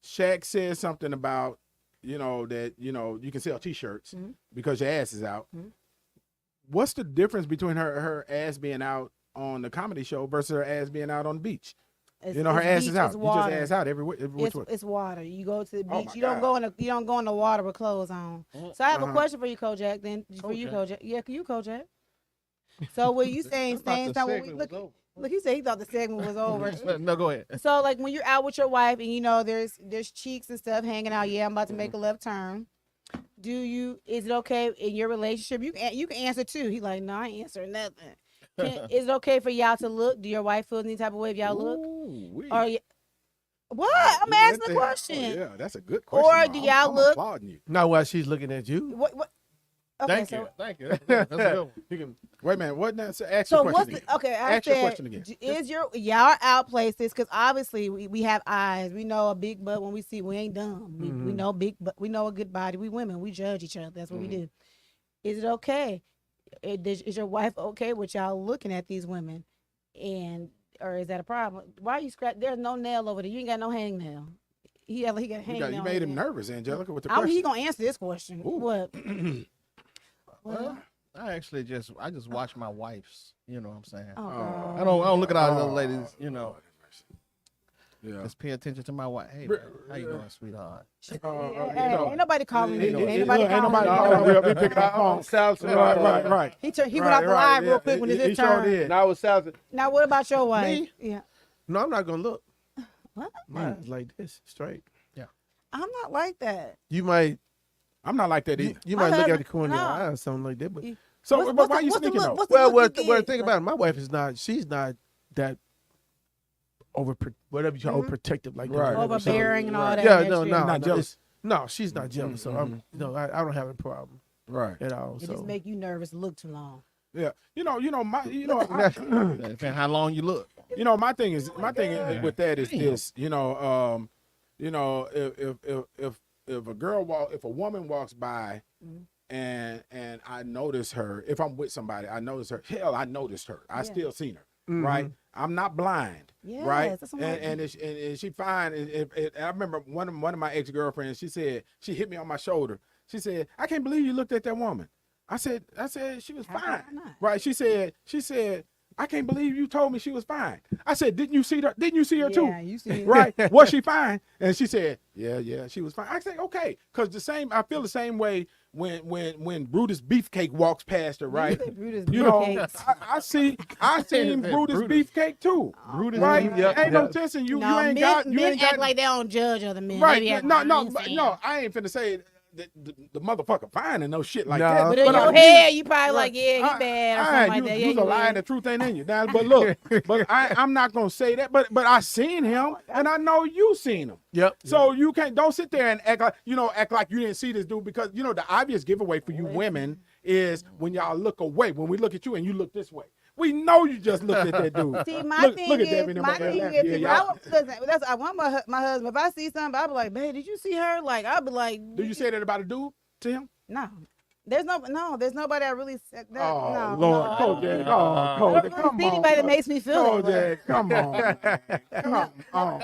Shaq says something about, that, you can sell T-shirts because your ass is out. What's the difference between her ass being out on the comedy show versus her ass being out on the beach? Her ass is out. You just ass out every which way. It's water. You go to the Oh beach. my You don't go in the water with clothes on. So I have a question for you, Kojak. Then for you, Kojak. Yeah, you, Kojak. So when you saying I thought the something, segment was over. look, he said he thought the segment was over. No, go ahead. So like when you're out with your wife and there's cheeks and stuff hanging out. Yeah, I'm about to make a left turn. Is it okay in your relationship? You can answer too. He like, no, I ain't answering nothing. Is it okay for y'all to look? Do your wife feel any type of way if y'all look? What? I'm asking the question. Oh, yeah, that's a good question. Or do y'all I'm look? applauding you. Not while she's looking at you. What? Okay, Thank you. That's a good one. You can wait a minute. What now? So ask So your what's question the, okay? I Ask your said, question again. is y'all out places? Because obviously we have eyes. We know a big butt when we see. We ain't dumb. We know big butt. We know a good body. We women. We judge each other. That's what we do. Is it okay? Is your wife okay with y'all looking at these women, or is that a problem? Why are you scratch? There's no nail over there. You ain't got no hangnail. He got hangnail. You made him nervous, Angelica, with the He question. gonna answer this question. Ooh. What? Well, I just watch my wife's. You know what I'm saying? Oh, I don't look at all the other ladies. Yeah. Just pay attention to my wife. Hey, man, how you doing, sweetheart? ain't nobody calling me. Ain't nobody calling me. He picking up phone. Right. He went off the line real quick when it's his turn. Sure did. Now I was South. Now what about your wife? Me? Yeah. No, I'm not gonna look. What? Mine's like this, straight. I'm not like that. You might, I'm not like that either. you My might look at husband- the corner of your no. eye or something like that. But So What's why are you the sneaking look? though? What's the look you well, get? think about it. My wife is not. She's not that whatever you call overprotective like that. Right. Overbearing and all that. Yeah, extra. no, Not no, jealous. no. She's not jealous. So I'm, I don't have a problem Right. at all. It So just make you nervous. Look too long. Yeah. Depends how long you look. My thing is with that is this. If a woman walks by and I notice her, if I'm with somebody, I notice her. Hell, I noticed her. I still seen her. Right. I'm not blind. Yes, right. that's what I'm And she fine. I remember one of my ex-girlfriends. She said, she hit me on my shoulder. She said, I can't believe you looked at that woman. I said she was How fine. could I not? Right. She said, I can't believe you told me she was fine. I said, didn't you see her? Didn't you see her too? Yeah, you see. Right. Was she fine? And she said, yeah, she was fine. I said, okay. Because I feel the same way when Brutus Beefcake walks past her, right? Brutus I seen Brutus Beefcake too. Brutus, right? Yep, Ain't no yep. sense in you. No, You ain't men got act like they don't judge other men. right. They be acting No, like, no, I ain't saying. no. I ain't finna say that the motherfucker fine and no shit like No. that. But in I your mean, head, you probably like, right. yeah, he bad or All something right, like that. Yeah, you's a you lie bad. and the truth ain't in you. Now, but look, I'm not gonna say that. But I seen him, and I know you seen him. yep. So you don't sit there and act like you didn't see this dude, because the obvious giveaway for you women is when y'all look away. When we look at you and you look this way, we know you just looked at that dude. See, my thing is, y'all. listen, I want my husband. If I see something, I'll be like, babe, did you see her? Like, I'll be like, Do you say that about a dude to him? no. There's nobody I really said that. Oh, no, Lord, no. Kojak. I Oh, don't Kojak, really come see on. anybody that makes me feel that way. Kojak, come on. Man. Come on.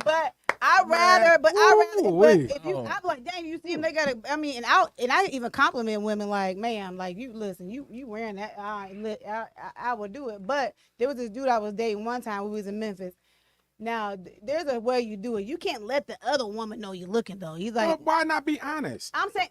But I rather, but Ooh-wee. if you, I'm like, dang, you see them, they gotta. I mean, and I even compliment women like, ma'am, like you listen, you wearing that, I would do it. But there was this dude I was dating one time. We was in Memphis. Now there's a way you do it. You can't let the other woman know you're looking though. He's like, Well, why not be honest? I'm saying,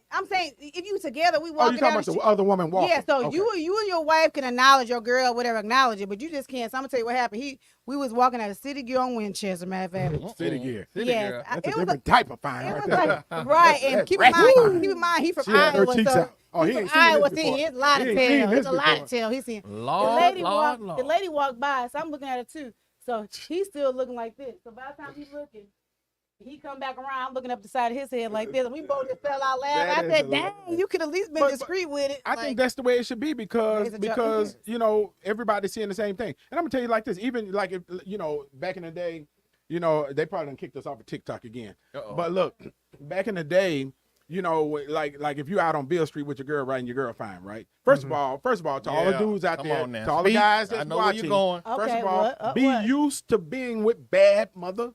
if you together, we Oh, walking you talking down about the the street. other woman walking? Yeah, so Okay. you and your wife can acknowledge your girl, whatever, acknowledge it, but you just can't. So I'm gonna tell you what happened. We was walking at a City Gear on Winchester, matter of fact. City gear. Yes, That's a it was different type of fine it right was there. like, right, and keep in mind, he from She had her Iowa, cheeks so out. Oh, he he ain't from seen this Iowa. before. See, it's a lot He to ain't seen tell. this It's a lot to before. tell. He's seen Lord, the lady walked by, so I'm looking at her too. So he's still looking like this. So by the time he's looking, he come back around, I'm looking up the side of his head like this, and we both just fell out laughing. That I is said, hilarious. dang, you could at least been But- discreet with it. I think that's the way it should be because It's a joke. Who cares? everybody's seeing the same thing. And I'm gonna tell you like this, even like if back in the day, they probably done kicked us off of TikTok again. Uh-oh. But look, back in the day, you know, like if you out on Bill Street with your girl, right, and your girl fine, right? First of all, to all the Yeah, dudes out come there, on now. to all the Speak. guys I that's know where watching, you're going. first Okay, of all, what? be What? used to being with bad mother,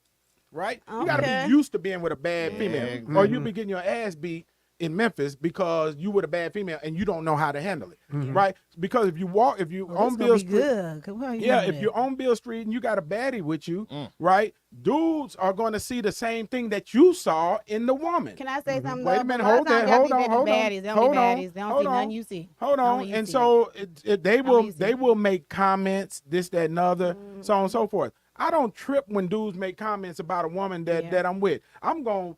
right? You gotta Okay. be used to being with a bad Yeah, female, exactly. or you be getting your ass beat in Memphis because you with a bad female and you don't know how to handle it, right? Because if you Oh, on this Bill gonna be Street, good. Come on, yeah, if you're on Bill Street and you got a baddie with you, right? Dudes are going to see the same thing that you saw in the woman. Can I say something? Wait though? a minute, But lot hold of times that, y'all hold be on, baby hold on, baddies. They don't hold be on, baddies. They don't hold see on, nothing you see. hold Only on. you And see so they will you see they it. will make comments, this, that, and other, so on and so forth. I don't trip when dudes make comments about a woman that I'm with. I'm going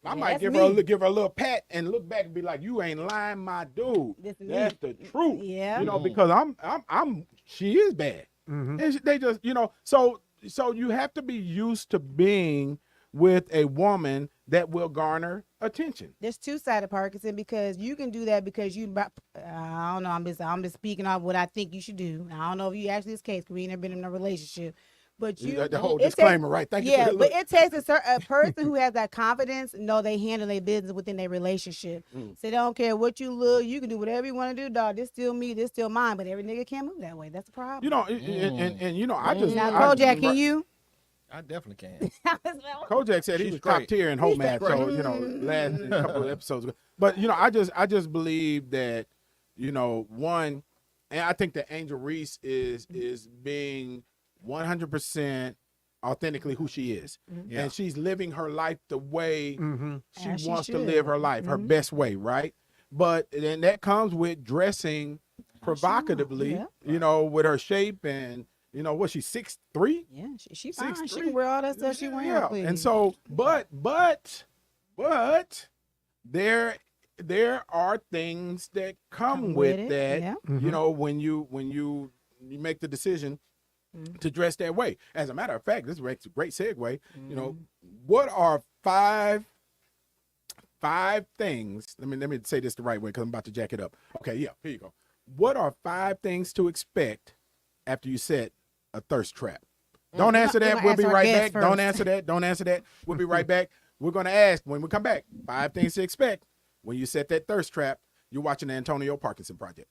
I might that's give me. her a little pat and look back and be like, "You ain't lying, my dude. This is That's me. the truth." Yeah. You know, because she is bad. And they just, you know, so you have to be used to being with a woman that will garner attention. There's two-sided Parkinson because you can do that because I don't know. I'm just speaking off what I think you should do. I don't know if you actually this case because we ain't never been in a relationship. But The whole it takes- disclaimer, right? Thank you for Yeah, the but look. it takes a person who has that confidence, know they handle their business within their relationship. So they don't care what you look, you can do whatever you want to do, dog. This still me, this still mine. But every nigga can't move that way. That's the problem. You know, and you know, I just Now, I- Kojak, can you? I definitely can. Kojak said he She's was top great. tier in whole He's match. great. So you know, last couple of episodes ago. But you know, I just believe that, you know, one, and I think that Angel Reese is being 100% authentically who she is, Yeah. and she's living her life the way she As she wants to should. live her life, her best way, right? But then that comes with dressing provocatively, Yeah. you know, with her shape and. You know what? She's 6'3". Yeah, she fine. She 6'3". can wear all that stuff she wearing. Yeah, Please. and so, but there are things that come with it, that. yeah. You know, when you make the decision to dress that way. As a matter of fact, this makes a great segue. You know, what are five things? Let me say this the right way because I'm about to jack it up. Okay, yeah, here you go. What are 5 things to expect after you set a thirst trap? Don't answer that. We'll be right back. Don't answer that. We'll be right back. We're going to ask when we come back 5 things to expect when you set that thirst trap. You're watching the Antonio Parkinson Project.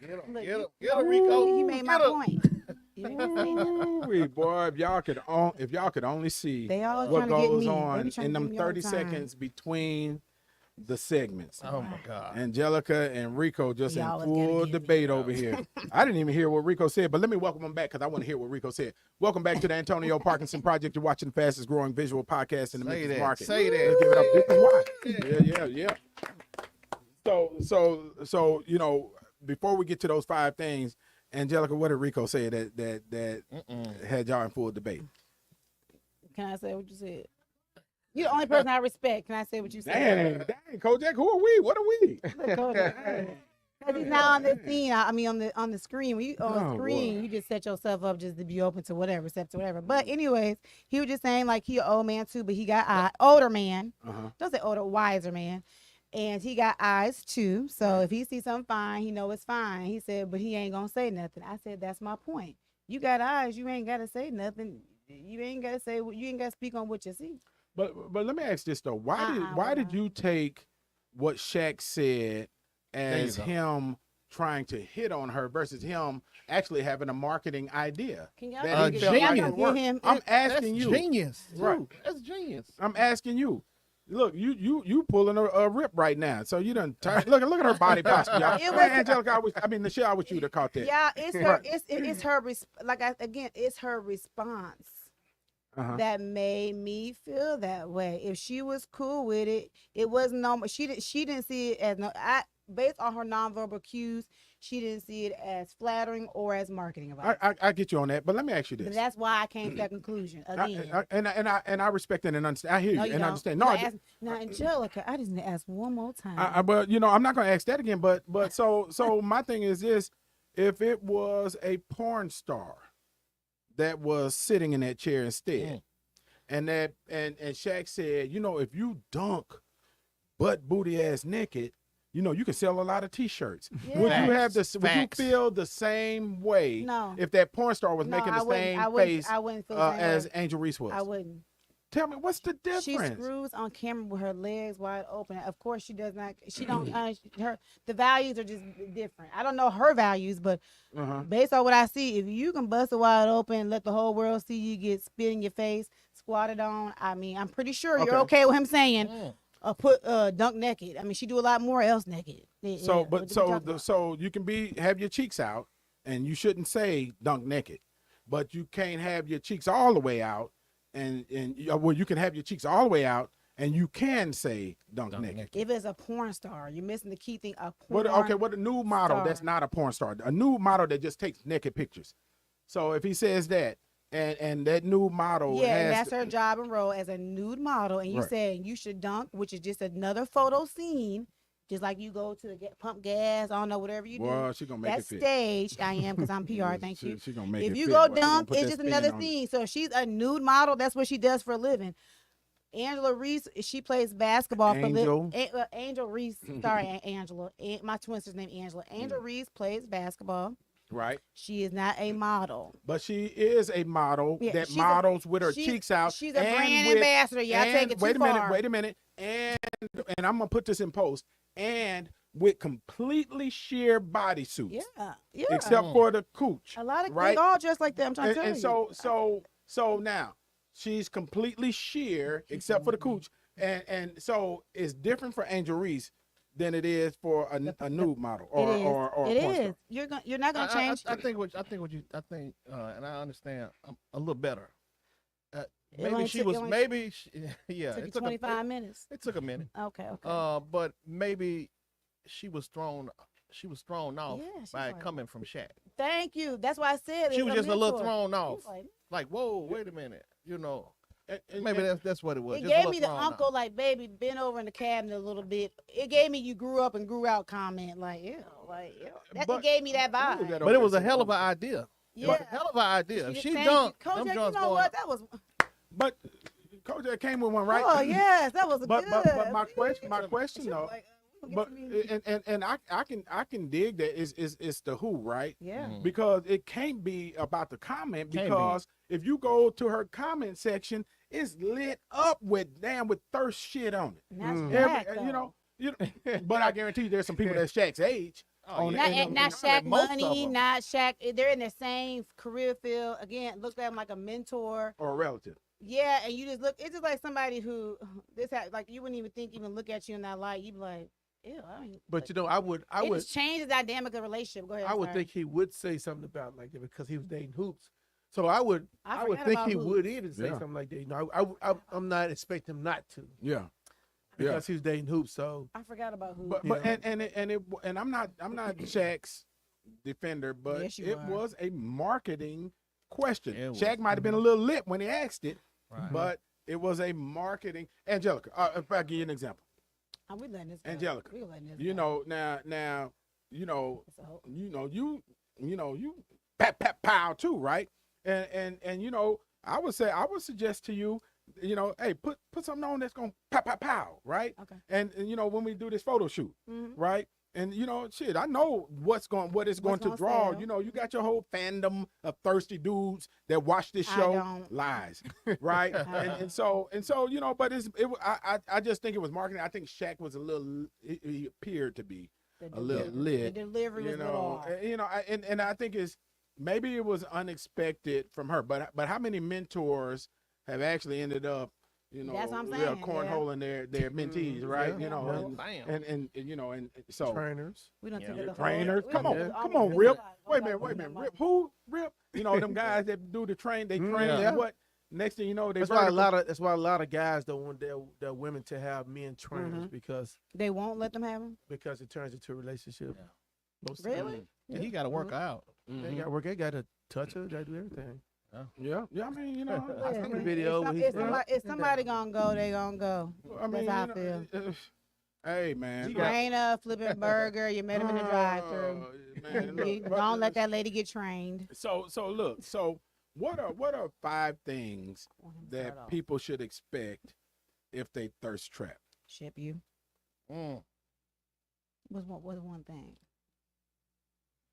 Get him, Rico. He made my Get him. point. You didn't say nothing. Ooh, boy, if y'all could only see They all what trying to get goes me. They on be trying in to them get me all the 30 time. seconds between the segments. Oh my God. Angelica and Rico just Y'all in is gonna full get me. debate over here. I didn't even hear what Rico said, but let me welcome him back because I want to hear what Rico said. Welcome back to the Antonio Parkinson Project. You're watching the fastest growing visual podcast in the Say Memphis that. market. Say that. Let's give it up. This is why. Yeah. So you know, before we get to those 5 things, Angelica, what did Rico say that had y'all in full debate? Can I say what you said? You're the only person I respect. Can I say what you said? Dang, Kojak, who are we? What are we? Because he's not on the scene. I mean, on the screen. When you on Oh, screen, boy. you just set yourself up just to be open to whatever, accept to whatever. But anyways, he was just saying like he an old man too, but he got eyes. Older man. Don't say older, wiser man. And he got eyes too. So if he sees something fine, he know it's fine. He said, but he ain't gonna say nothing. I said, that's my point. You got eyes, you ain't gotta say nothing. You ain't gotta say you ain't gotta speak on what you see. But let me ask this though. Why did you take what Shaq said as go. him trying to hit on her versus him actually having a marketing idea? Can y'all that he get- felt y'all like gonna it get worked? him- I'm That's asking you. genius. Right. Too. That's genius. I'm asking you. Look, you pulling a rip right now. So you done look at her body posture, y'all. It was- Angelica, Michelle, I wish you'd have caught that. Yeah, it's her. It's her. It's her response that made me feel that way. If she was cool with it, it wasn't no. She didn't see it as no. based on her nonverbal cues, she didn't see it as flattering or as marketing advice. I get you on that, but let me ask you But this. that's why I came to that conclusion again. And I respect that and understand. I hear No, you you and don't. understand. You No, gotta ask- now, Angelica, I just need to ask one more time. but I'm not going to ask that again. But so my thing is this: if it was a porn star that was sitting in that chair instead, and Shaq said, if you dunk butt booty ass naked, you can sell a lot of T-shirts. Yeah. Would you have this? Would you Facts. feel the same way? No. If that porn star was No, making I the wouldn't- same I wouldn't- face I wouldn't feel the same as way. Angel Reese was? I wouldn't. Tell me, what's the difference? She screws on camera with her legs wide open. Of course, she does not. She don't. The values are just different. I don't know her values, but based on what I see, if you can bust it wide open, let the whole world see you get spit in your face, squatted on. I mean, I'm pretty sure you're okay with him saying, put dunk naked. I mean, she do a lot more else naked. So, Yeah, what we talking about? so you can have your cheeks out, and you shouldn't say dunk naked, but you can't have your cheeks all the way out, and you can have your cheeks all the way out, and you can say dunk naked. If it's a porn star, you're missing the key thing. A What porn a nude model star. that's not a porn star, a nude model that just takes naked pictures. So if he says that, and that nude model Yeah, and has that's her job and role as a nude model, and you Right. saying you should dunk, which is just another photo scene, just like you go to pump gas, I don't know, whatever you do. Well, she gonna make That's it fit. stage. I am because I'm PR. Thank you. She gonna make If it you fit. go Well, she gonna dunk, put it's that just spin another on it. scene. So if she's a nude model, that's what she does for a living. Angela Reese, she plays basketball for Angel. Angel Reese. Sorry, Angela. My twin sister's name Angela. Angel Reese plays basketball. Right. She is not a model. But she is a model Yeah, that she's a- models with her she's- cheeks out. she's a and brand with- ambassador. Y'all and take it too wait a far. minute. And I'm gonna put this in post. And with completely sheer bodysuits. Yeah, yeah. Except for the cooch. A lot of right? they all dressed like that. I'm trying to And tell you. so now she's completely sheer except for the cooch. And so it's different for Angel Reese than it is for a nude model or It is. or a It porn is. star. You're not gonna change. I think, and I understand a little better. It only took- it only yeah. took you 25 minutes. It took a minute. Okay. Okay. But maybe she was thrown off Yeah, she's by like- coming from Shaq. Thank you. That's why I said She it's was just a little mentor. thrown He off. was like, Like, whoa, wait a minute, And- maybe that's what it was. it just a gave little me the thrown uncle, off. like, baby, bend over in the cabinet a little bit. It gave me you grew up and grew out comment, like, ew, like, ew. It gave me that vibe. But it was a hell of an idea. It was a Yeah. hell of an idea. If she Thank you. dunked, Coach, them you joints know going what? up. That was. But Coach Ed came with one, right? Oh yes, that was But good. my question She was though. like, But and I can dig that it's the who, right? yeah. Because it can't be about the comment, Can't be. because if you go to her comment section, it's lit up with thirst shit on it. That's Every- Shaq, you know, though. but I guarantee you there's some people that's Shaq's age. Oh, on yeah. it, and- Not and- Shaq most of Money, them. not Shaq. They're in the same career field. Again, look at him like a mentor. or a relative. Yeah, and you just look. It's just like somebody who like you wouldn't even look at you in that light. You'd be like, ew. I mean, But you know, I would just change the dynamic of the relationship. Go ahead. I would sorry. think he would say something about like that because he was dating hoops. So I would forgot think about he hoops. would even say Yeah. something like that. You know, I'm not expecting him not to Yeah. because he was dating hoops. So I forgot about who. But Yeah. and I'm not Shaq's defender, but Yes, you it are. was a marketing question. It was. Shaq might have been a little lit when he asked it, Right. but it was a marketing. Angelica, if I give you an example, we letting this go. Angelica, We letting this you go. know now It's a whole- you pat pow too, right? And I would suggest to you, hey, put something on that's gonna pow, right? Okay. And when we do this photo shoot, Mhm. right? And shit, I know what it's going What's to gonna draw. sell. You got your whole fandom of thirsty dudes that watch this I show. don't. Lies, right? and so but I just think it was marketing. I think Shaq was a little. He appeared to be The a little delivery- lit. The delivery was a little off. And I think maybe it was unexpected from her. But how many mentors have actually ended up, That's what I'm real saying, cornholing their mentees, right? Yeah. Bam. And so trainers. We don't Yeah. take it the trainers. whole- Come we on, don't- come oh, on, we Rip. don't- Wait a minute. Rip. Who? Rip? Them guys that do the train. They train. Yeah. What? Next thing you know, they That's why a lot of guys don't want their women to have men trainers because They won't let them have them. it turns into a relationship. Yeah. Most of the time. Really? Yeah, he got to work out. They got to work. They got to touch her. They got to do everything. Yeah. I mean, you know, I seen the If video. where he- if somebody gonna go, they gonna go. I mean, That's how I feel. Hey man, Train up, flipping burger. You met him in the drive-through. Man, look, Don't let that lady get trained. So look. So what are 5 things that people should expect if they thirst trap? Ship you. Mm. What's one thing?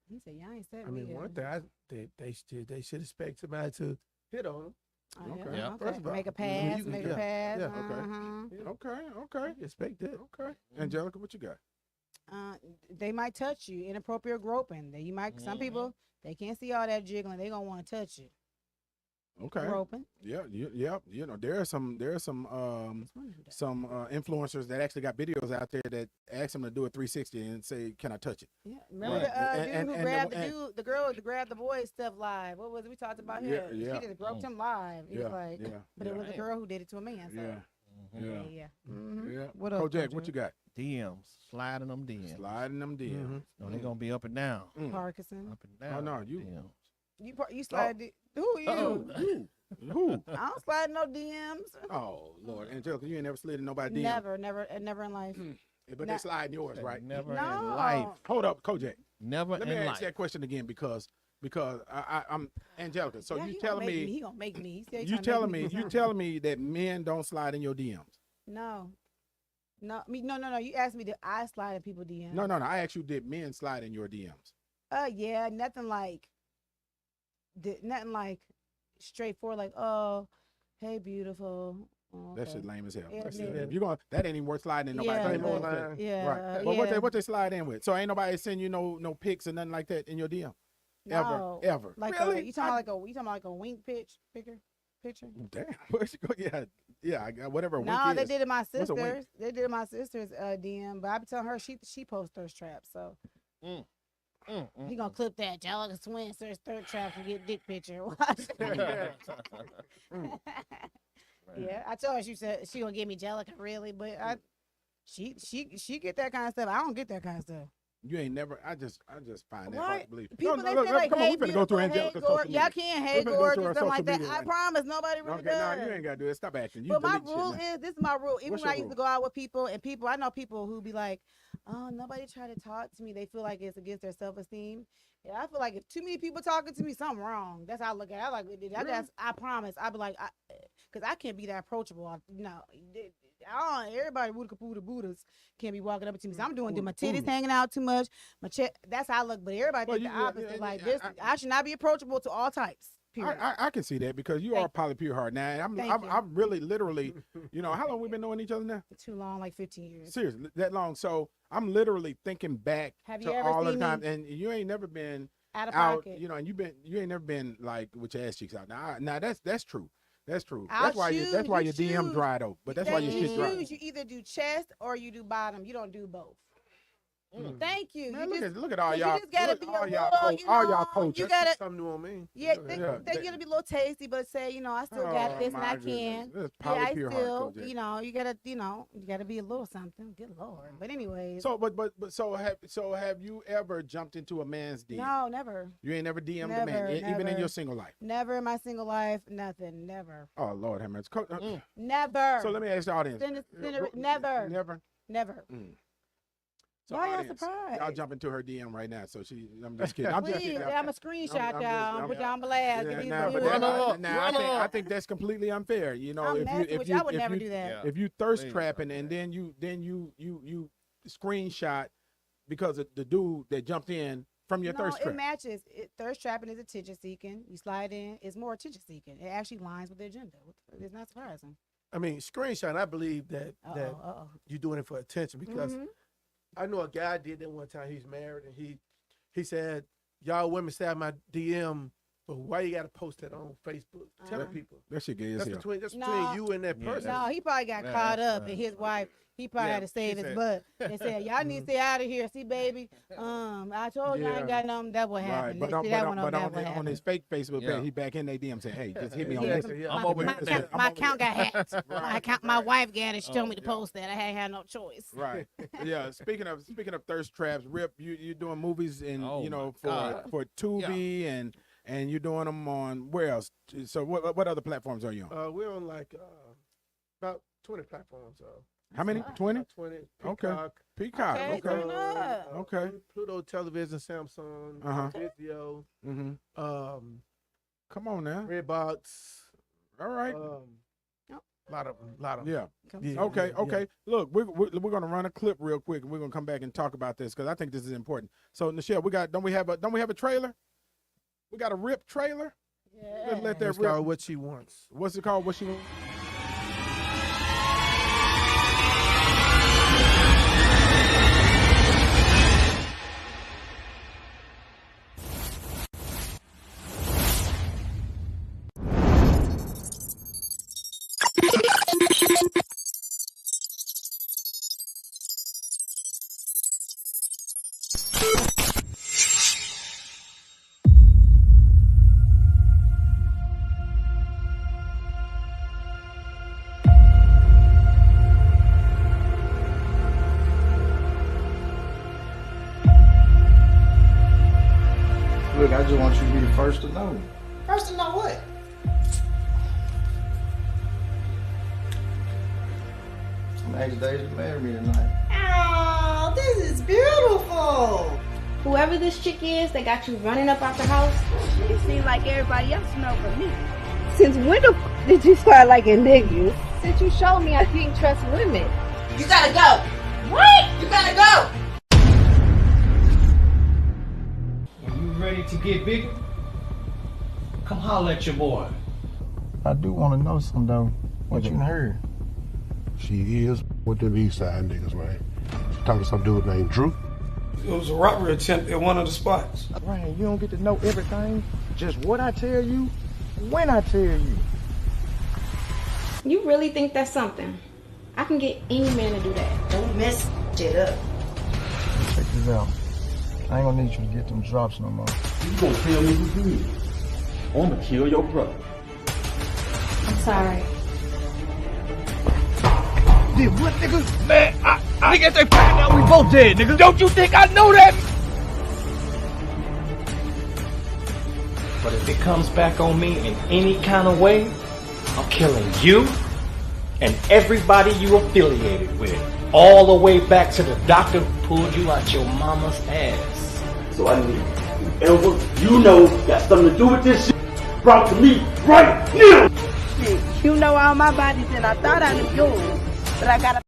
He said, "Y'all ain't said I mean, one thing they should expect somebody to hit on them. Okay. Yeah. First of all, Make a pass. Make a pass. yeah, Okay. Expect that. Okay. Angelica, what you got? They might touch you. Inappropriate groping. That you might. Some people they can't see all that jiggling. They gonna want to touch you. Okay. Groping. Yeah. You know, there are some influencers that actually got videos out there that ask them to do a 360 and say, "Can I touch it?" Yeah. Remember the dude who grabbed the girl to grab the boy stuff live. What was it? We talked about him. Yeah. She just groped him live. He was like, but it was a girl who did it to a man. So. Yeah. Mm-hmm. Yeah. What else? Jack, what you got? DMs, sliding them DMs. Sliding them DMs. No, they're gonna be up and down. Parkinson. Up and down. Oh no, you. DMs. You slide. Who you? Who? I don't slide no DMs. Oh Lord, Angelica, you ain't never slid in nobody's DM. Never in life. But they slide in yours, right? Never No. in life. Hold up, Kojak. Never Let me in ask life. that question again because I'm Angelica. So Yeah, you he telling gonna make me he gonna make me. He said he you tryna telling make me you telling me that men don't slide in your DMs? No. No. You asked me did I slide in people DMs? No. I asked you, did men slide in your DMs? Yeah, nothing like straightforward like, oh, hey beautiful. Oh, That okay. shit lame as hell. Yeah, That's yeah. If you gonna, that ain't even worth sliding in nobody's Yeah, DM. but- yeah, Right. But what they slide in with? So ain't nobody send you no pics or nothing like that in your DM? No. Ever. Like Really? you talking like a wink picture? Damn. Where's you go? Yeah. I got whatever. a No, wink they is. did it my What's a wink? sisters. They did it my sister's DM, but I be telling her she posts thirst traps, so he gonna clip that Jelica Swin search thirst traps and get dick picture. Watch. Yeah, I told her she said she gonna give me Jelica really, but she get that kind of stuff. I don't get that kind of stuff. You ain't never. I just find that Why? hard to believe. People they look, say like, come on, hey, we finna go through beautiful, hey, Angelica's gorgeous. social Y'all media. can't We hey finna go gorgeous through her something like social that. media I right now. promise nobody really Okay, does. no, you ain't gotta do it. Stop acting. You But my delete shit rule now. is this is my rule. Even What's when I your used to go out with people and I know people who be like, oh, nobody try to talk to me. They feel like it's against their self-esteem. Yeah, I feel like if too many people talking to me, something wrong. That's how I look at it. I like I promise. I be like, because I can't be that approachable. Everybody Buddhas can't be walking up to me. So I'm doing my titties hanging out too much. My chest. That's how I look. But everybody Well, think the yeah, opposite. yeah, like yeah, this, I should not be approachable to all types. Period. I can see that because you Thank are probably pure heart. Now Thank you. I'm really literally, how long we been knowing each other now? Too long, like 15 years. Seriously, that long. So I'm literally thinking back Have to you ever all the seen time, me and you ain't never been out of out, pocket? and you ain't never been like with your ass cheeks out. Now that's true. That's true. I'll That's why choose, that's why you your DM choose. dry though. But that's why your shit dry. You either do chest or you do bottom. You don't do both. Thank you. Man, you look at all you y'all. just gotta Look be at all a y'all little, coach. All y'all coaches. You gotta, Something new on me. yeah, they- they gotta be a little tasty, but say, I still got this and I can. This is Yeah, I pure heart, still, Coach Ed. you gotta be a little something. Good Lord. But anyways, So have you ever jumped into a man's DM? no, never. You ain't never DM'd a Never, man, even in never. your single life. Never in my single life, nothing. Never. Oh Lord, have mercy. Never. So let me ask the audience. Never. Never. Never. So Why y'all audience, surprised? Y'all jump into her DM right now. So I'm just kidding. I'm just Please, kidding. I'm a screenshot I'm y'all. Put y'all on blast. Yeah, Give these nah, but videos. I think that's completely unfair. I'm messing with you. I would never do that. If you thirst Please, trapping and then you screenshot because of the dude that jumped in from your thirst it trap. matches. Thirst trapping is attention seeking. You slide in, it's more attention seeking. It actually lines with the agenda. It's not surprising. I mean, screenshot. I believe that you're doing it for attention because I know a guy did that one time. He's married and he said, "Y'all women stay out my DM But why you gotta post that on Facebook? Tell people. That shit gay as That's hell. between you and that person. No, he probably got caught up, and his wife, he probably had to save his butt and said, "Y'all need to stay out of here." See, baby, I told you I ain't got nothing. That what happened. But on his fake Facebook page, he back in their DM saying, "Hey, just hit me on this." I'm over here. My account got hacked. My wife got it. She told me to post that. I ain't had no choice. Right. Yeah. Speaking of thirst traps, Rip, you doing movies in for Tubi and you're doing them on where else? So what other platforms are you on? We're on like about 20 platforms. How many? 20? 20. Peacock. Okay. Okay. Pluto Television, Samsung, Vizio. Come on now. Redbox. All right. A lot of them. Yeah. Okay. Look, we're gonna run a clip real quick, and we're gonna come back and talk about this because I think this is important. So, Nichelle, don't we have a trailer? We got a Rip trailer. Yeah. Let's let that It's rip. called What She Wants. What's it called? What she wants? Look, I just want you to be the first to know. First to know what? Some next days to marry me tonight. Oh, this is beautiful. Whoever this chick is that got you running up out the house, it seems like everybody else know but me. Since when the did you start liking niggas? Since you showed me I can't trust women. you gotta go. What? You gotta go. You ready to get bigger? Come holler at your boy. I do want to know something though. What you heard? She is with them East Side niggas, man. She talking to some dude named Drew. It was a robbery attempt at one of the spots. Brian, you don't get to know everything. Just what I tell you, when I tell you. You really think that's something? I can get any man to do that. Don't mess shit up. Check this out. I ain't gonna need you to get them drops no more. You gonna tell me who did? I'm gonna kill your brother. I'm sorry. Did what, nigga? Man, I nigga, if they find out we both dead, nigga. Don't you think I know that? But if it comes back on me in any kind of way, I'm killing you and everybody you affiliated with. All the way back to the doctor who pulled you out your mama's ass. So I need whoever you know got something to do with this shit brought to me right now. You know all my bodies and I thought I knew yours. But I gotta.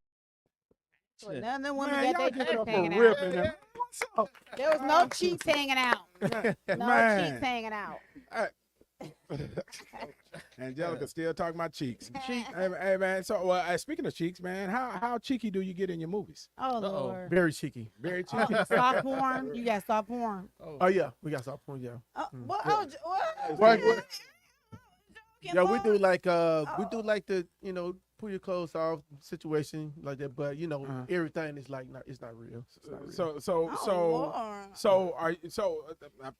None of them women Man, got their y'all cheeks hanging Rip out. in there. What's up? There was no cheeks hanging out. No Man. cheeks hanging out. Angelica still talking about cheeks. Hey man. So speaking of cheeks, man, how cheeky do you get in your movies? Oh Lord. Very cheeky. Very cheeky. Soft porn. You got soft porn. Oh yeah, we got soft porn. Yeah. What? What? Yeah, we do like the pull your clothes off situation like that, but everything is like it's not real. It's not real.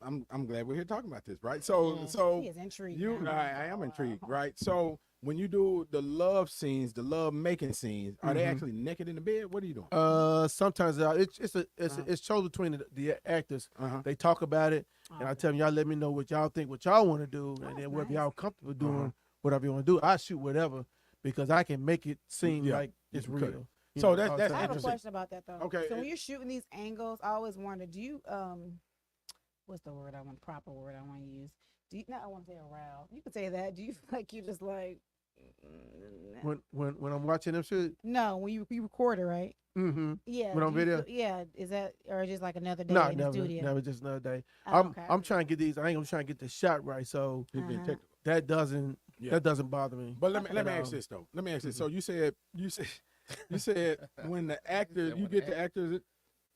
I'm glad we're here talking about this, right? So he is intrigued. I am intrigued, right? So when you do the love scenes, the love making scenes, are they actually naked in the bed? What are you doing? Sometimes it's chosen between the actors. They talk about it, and I tell them, y'all let me know what y'all think, what y'all want to do, and then whatever y'all comfortable doing, whatever you want to do, I shoot whatever because I can make it seem like it's real. So that's I have a interesting. question about that though. Okay. So when you're shooting these angles, I always wonder, do you what's the word I want? Proper word I want to use? Do you? Not I want to say aroused. You could say that. Do you feel like you just like? When I'm watching them shit. No, when you record it, right? Mm-hmm. Yeah. When on video. Is that or just like another day No, in never, the studio? never, just another day. Oh, I'm trying to get these. I ain't gonna try to get the shot right, so that doesn't bother me. But let me ask this though. Let me ask this. So you said when the actor you get the actors,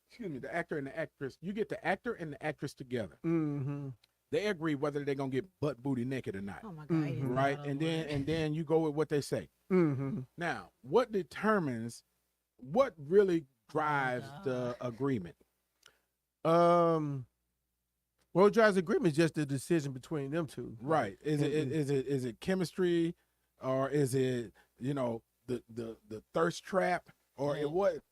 excuse me, the actor and the actress, you get the actor and the actress together. Mm-hmm. They agree whether they're gonna get butt booty naked or not. Oh my God. Right, and then you go with what they say. Now, what determines what really drives the agreement? What drives agreement is just the decision between them two. Right. Is it chemistry, or is it the thirst trap, or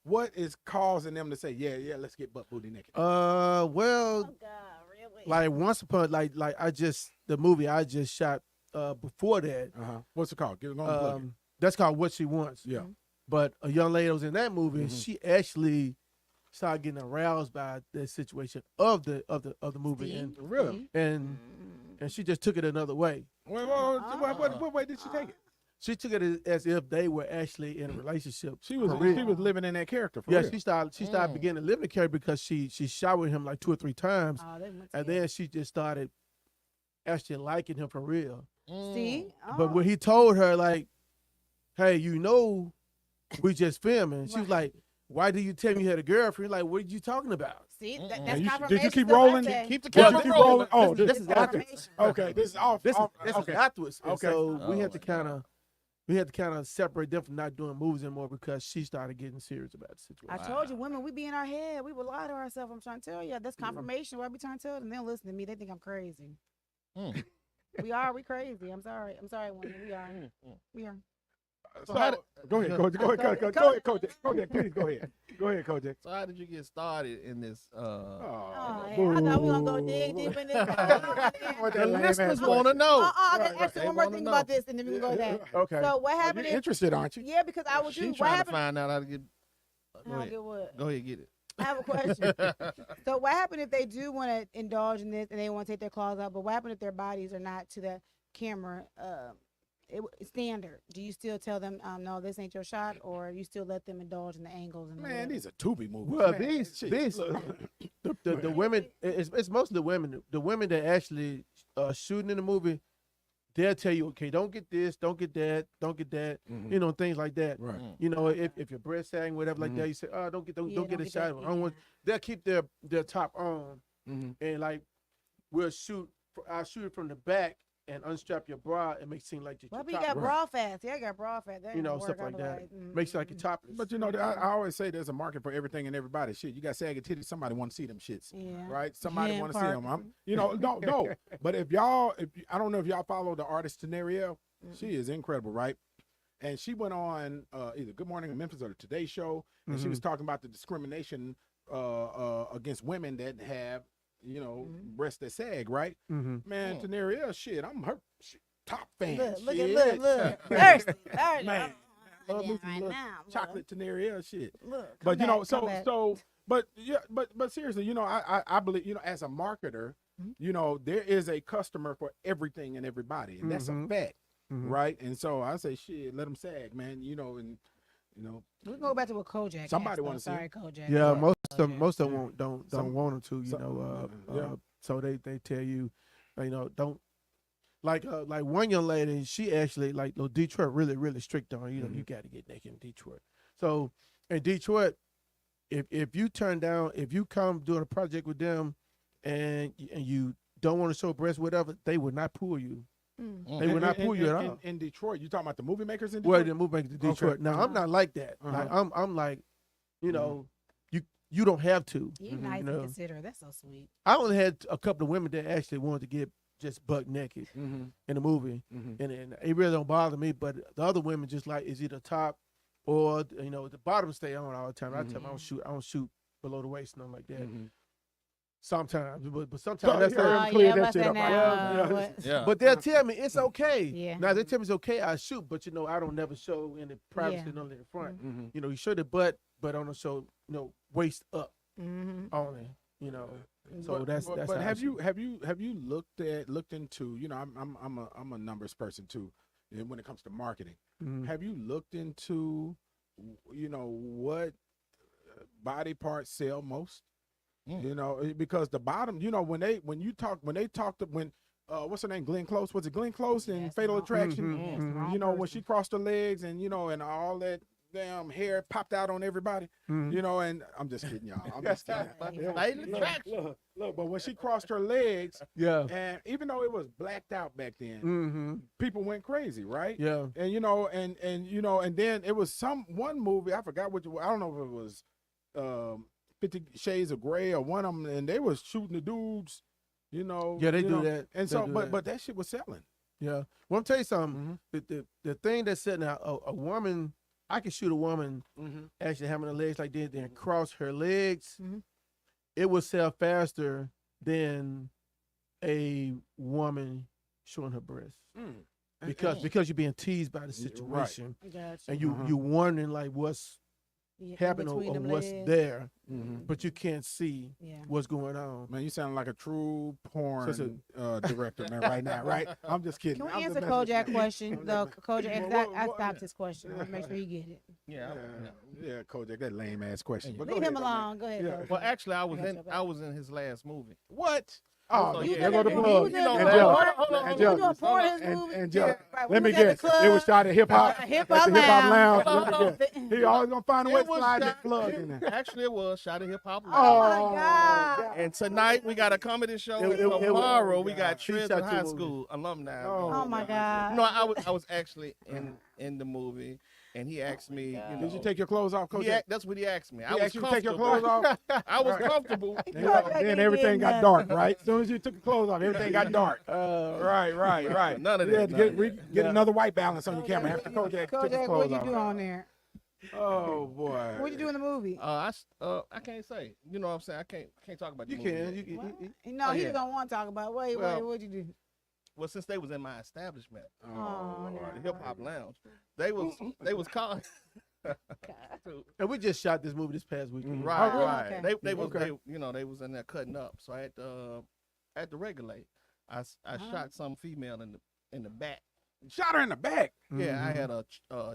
what is causing them to say yeah let's get butt booty naked? Well, Oh God, really? like once upon like the movie I just shot before that. What's it called? Give it plug it. That's called What She Wants. Yeah. But a young lady was in that movie, and she actually started getting aroused by the situation of the movie, and Really? and she just took it another way. What way did she take it? She took it as if they were actually in a relationship. She was living in that character. For Yeah, real. she started beginning to live in the character because she shot with him like 2 or 3 times, and then she just started actually liking him for real. See? But when he told her like, "Hey, we just filming," she was like, "Why did you tell me you had a girlfriend?" Like, what are you talking about? See, that's Did confirmation. you keep stuff rolling? right there. Keep the Did you camera keep rolling. rolling? Oh, this is afterwards. Okay, this is off. This off. is Okay. afterwards. And Okay. so we had to kind of separate them from not doing movies anymore because she started getting serious about the situation. I told you, women, we be in our head. We would lie to ourselves. I'm trying to tell you. That's confirmation. Why I be trying to tell them? They don't listen to me. They think I'm crazy. We crazy. I'm sorry, women. We are. So go ahead, Coach. Go ahead, Coach. Please go ahead. Go ahead, Coach. So how did you get started in this? I thought we were going to go dig deep in this. The listeners want to know. I got to ask you one more thing about this, and then we can go there. Okay. So what happened? You're interested, aren't you? Yeah, because I was She's what trying to happened? find out how to get. Go How ahead. get what? Go ahead, get it. I have a question. So what happened if they do want to indulge in this and they want to take their claws out? But what happened if their bodies are not to the camera standard? Do you still tell them, no, this ain't your shot, or you still let them indulge in the angles? And Man, these are Tubi movies. Well, Man, these look. the women, it's most of the women that actually shooting in the movie. They'll tell you, okay, don't get this, don't get that, things like that. Right. If your breast sagging, whatever like that, you say, oh, don't get a shot. I don't want. They'll keep their top on, and like I'll shoot it from the back and unstrap your bra and make it seem like your Well, top. you got bra fat. Yeah, I got bra fat. That Stuff like that. Makes it like your top. But I always say there's a market for everything and everybody. Shit, you got sagging titties. Somebody want to see them shits, right? Somebody want to see them. No. But I don't know if y'all follow the artist Tenariel. She is incredible, right? And she went on either Good Morning in Memphis or the Today Show, and she was talking about the discrimination against women that have breasts that sag, right? Man, Tenariel, shit, I'm her top fan. Look. Thirsty. Man. Love me right now. Chocolate Tenariel shit. Look, but but seriously, I believe, as a marketer, there is a customer for everything and everybody, and that's a fact, right? And so I say, shit, let them sag, man, we go back to what Kojak. Somebody want to see. Sorry, Kojak. Yeah, most of them don't want them to, so they tell you, don't. Like one young lady, she actually Detroit really strict on you got to get naked in Detroit. So in Detroit, if you come doing a project with them, and you don't want to show breasts, whatever, they would not pull you. They would not pull you at all. In Detroit, you talking about the movie makers in Detroit? Well, the movie makers in Detroit. Okay. Now I'm not like that. Like, I'm like, you don't have to. You're nice and considerate. That's so sweet. I only had a couple of women that actually wanted to get just buck naked in the movie, and it really don't bother me. But the other women just like is either top or the bottom stay on all the time. I tell them I don't shoot below the waist, nothing like that. Sometimes, but sometimes that's clear that shit up. But they'll tell me it's okay. Yeah. Now they tell me it's okay, I shoot, but I don't never show any privacy only in the front. You show the butt, but I don't show waist up only. So that's. But have you looked into? I'm a numbers person too, and when it comes to marketing, have you looked into, what body parts sell most? Because the bottom, when what's her name, Glenn Close? Was it Glenn Close in Fatal Attraction? When she crossed her legs and and all that damn hair popped out on everybody, you know. And I'm just kidding, y'all. I'm just kidding. Look, but when she crossed her legs, and even though it was blacked out back then, people went crazy, right? Yeah. And you know, and then it was one movie, I forgot which. I don't know if it was 50 Shades of Grey or one of them, and they was shooting the dudes, you know. Yeah, they do know, that. And They so, do but that. but that shit was selling. Yeah. Well, I'm tell you something. The thing that's setting out a woman, I can shoot a woman actually having her legs like this, then cross her legs. It will sell faster than a woman showing her breasts. Because you're being teased by the situation, and you wondering like what's happening or what's there, but you can't see what's going on. Man, you sound like a true porn director, man, right now, right? I'm just kidding. Can we answer Kojak question though? Kojak, I stopped his question. I want to make sure he get it. Yeah, Kojak, that lame ass question. But Leave him alone. Go ahead. Kojak. Well, actually, I was in his last movie. What? Oh, You yeah, there go the did- plug. you And did- Joe, hold on, and you Joe, doing porn in his movie? and Joe. Right, we Let me was at the guess. club. It was shot at hip hop. Hip At Hop the Hip Hop Lounge. Lounge. Let me guess. He always gonna find a way to was slide that shot- plug in there. Actually, it was shot at Hip Hop Lounge. Oh my God. And tonight we got a comedy show. And tomorrow we got Trenton High School alumni. Oh my God. You know, I was actually in the movie, and he asked me, you know, Did you take your clothes off, Coach? that's what he asked me. He asked you to take your clothes off? I was comfortable. Then everything got dark, right? As soon as you took your clothes off, everything got dark. Right. None of You that. had to get another white balance on your camera after Kojak took his Kojak, clothes what you off. do on there? Oh boy. What you do in the movie? I can't say. You know what I'm saying? I can't talk about the You movie. can. No, Oh, he yeah. don't want to talk about. Wait, what'd you do? Well, since they was in my establishment, Oh, no. the Hip Hop Lounge, they was calling. And we just shot this movie this past weekend. Right, really? right. Okay. They was they was in there cutting up. So I had to regulate. I shot some female in the back. Shot her in the back. Yeah, I had a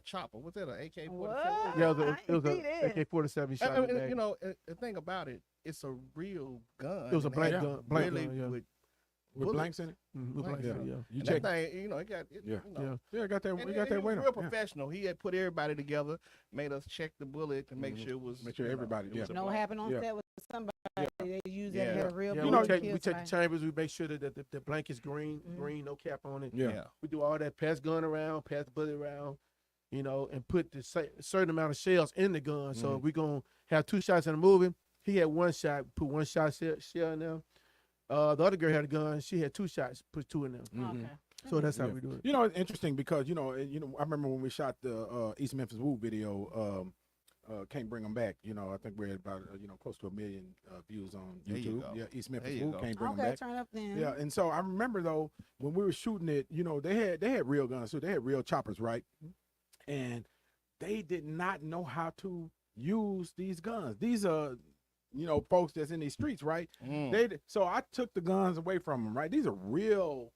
chopper. What's that? An AK-47? What? Yeah, I it was ain't see that. a AK-47 shot. I in mean, the back. you know, the thing about it, it's a real gun. It was a and blank had gun. Blank really gun, yeah. with With blanks in it? With blanks Yeah. in it, yeah. You and check. that thing, you know, it got it, Yeah. you know. Yeah, I got that. And We got that he was winner. real Yeah. professional. He had put everybody together, made us check the bullet to make sure it was. Make sure you know, everybody, it was yeah. a You know what blank. happened on Yeah. set with somebody? They used Yeah. that had a real Yeah, bullet we to take kill the somebody. chambers. We make sure that the blank is green, no cap on it. Yeah. We do all that, pass gun around, pass bullet around, you know, and put the certain amount of shells in the gun. So if we're going to have 2 shots in the movie, he had 1 shot, put 1 shot shell in there. The other girl had a gun. She had 2 shots, put 2 in there. Okay. So that's how we do it. You know, it's interesting because you know, I remember when we shot the East Memphis Woo video. Can't bring them back. You know, I think we're at about close to 1 million views on There you YouTube. go. Yeah, East Memphis There you Woo go. can't bring them Okay, back. turn up then. Yeah, and so I remember though when we were shooting it, you know, they had real guns too. They had real choppers, right? And they did not know how to use these guns. These are, folks that's in these streets, right? So I took the guns away from them, right? These are real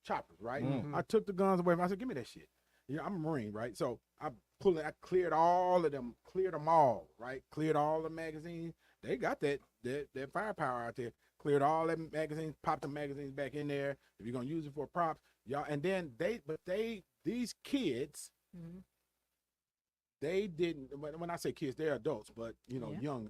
choppers, right? I took the guns away from them. I said, give me that shit. I'm a Marine, right? So I cleared all of them, cleared them all, right? Cleared all the magazines. They got that firepower out there. Cleared all them magazines, popped the magazines back in there. If you're gonna use it for props, y'all. And then these kids, they didn't. When I say kids, they're adults, but young.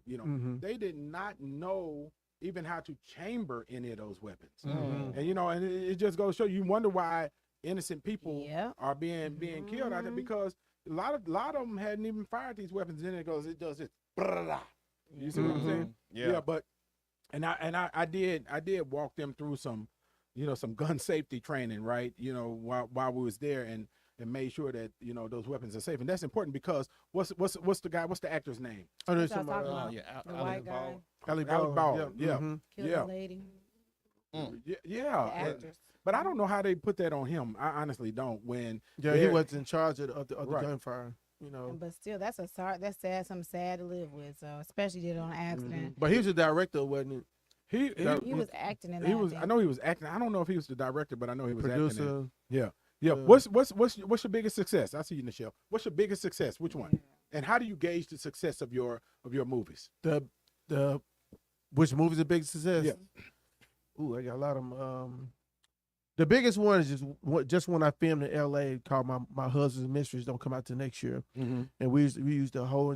They did not know even how to chamber any of those weapons. And and it just goes to show you wonder why innocent people are being killed out there, because a lot of them hadn't even fired these weapons. And it does this. You see what I'm saying? Yeah. But I did walk them through some some gun safety training, right? While we was there, and made sure that those weapons are safe. And that's important because what's the actor's name? Oh, there's That's what I was somebody. talking about. Yeah, The white guy Alec Baldwin. Yeah. killed Yeah. the lady. Yeah. The actress. But I don't know how they put that on him. I honestly don't. When He was in charge of the Right. gunfire. But still, that's that's sad. Something sad to live with. So especially did it on an accident. But he was a director, wasn't he He was acting in that. he was. I I think. know he was acting. I don't know if he was the director, but I know he he? was acting. in it. Producer. Yeah. Yeah. What's your biggest success? I see you, Nichelle. What's your biggest success? Which one? And how do you gauge the success of your movies? Which movie's a big success? Yeah. Ooh, I got a lot of them. The biggest one is just when I filmed in L.A. called my Husband's Mysteries don't come out till next year, and we used the whole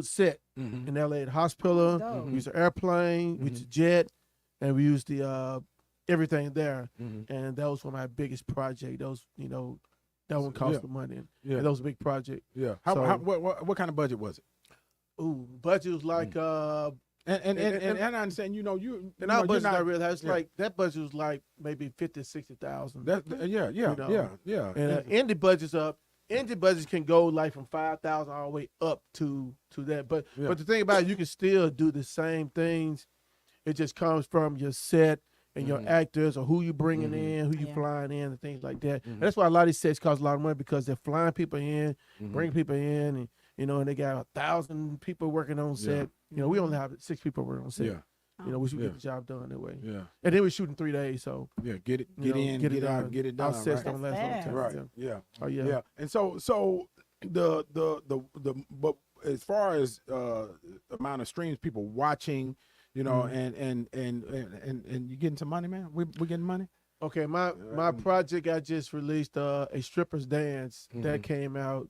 set in L.A. at the hospital. We used the airplane, we used the jet, and we used the everything there. And that was one of my biggest projects. Those that one cost the money. And that was a big project. Yeah. What kind of budget was it? Ooh, budget was like And I understand, our budget not really. It's like that budget was like maybe 50,000 to 60,000. Yeah. And indie budgets can go like from 5,000 all the way up to that. But the thing about it, you can still do the same things. It just comes from your set and your actors or who you bringing in, who you flying in, and things like that. And that's why a lot of these sets cost a lot of money because they're flying people in, bringing people in, and and they got 1,000 people working on set. We only have 6 people working on set. We should get the job done that way. Yeah. And then we shoot in 3 days, so get it in, get out, get it done. Our sets don't last all the time. Right. Yeah. Oh yeah. Yeah. And so the but as far as amount of streams people watching, and you getting some money, man. We getting money. Okay, my project I just released a stripper's dance that came out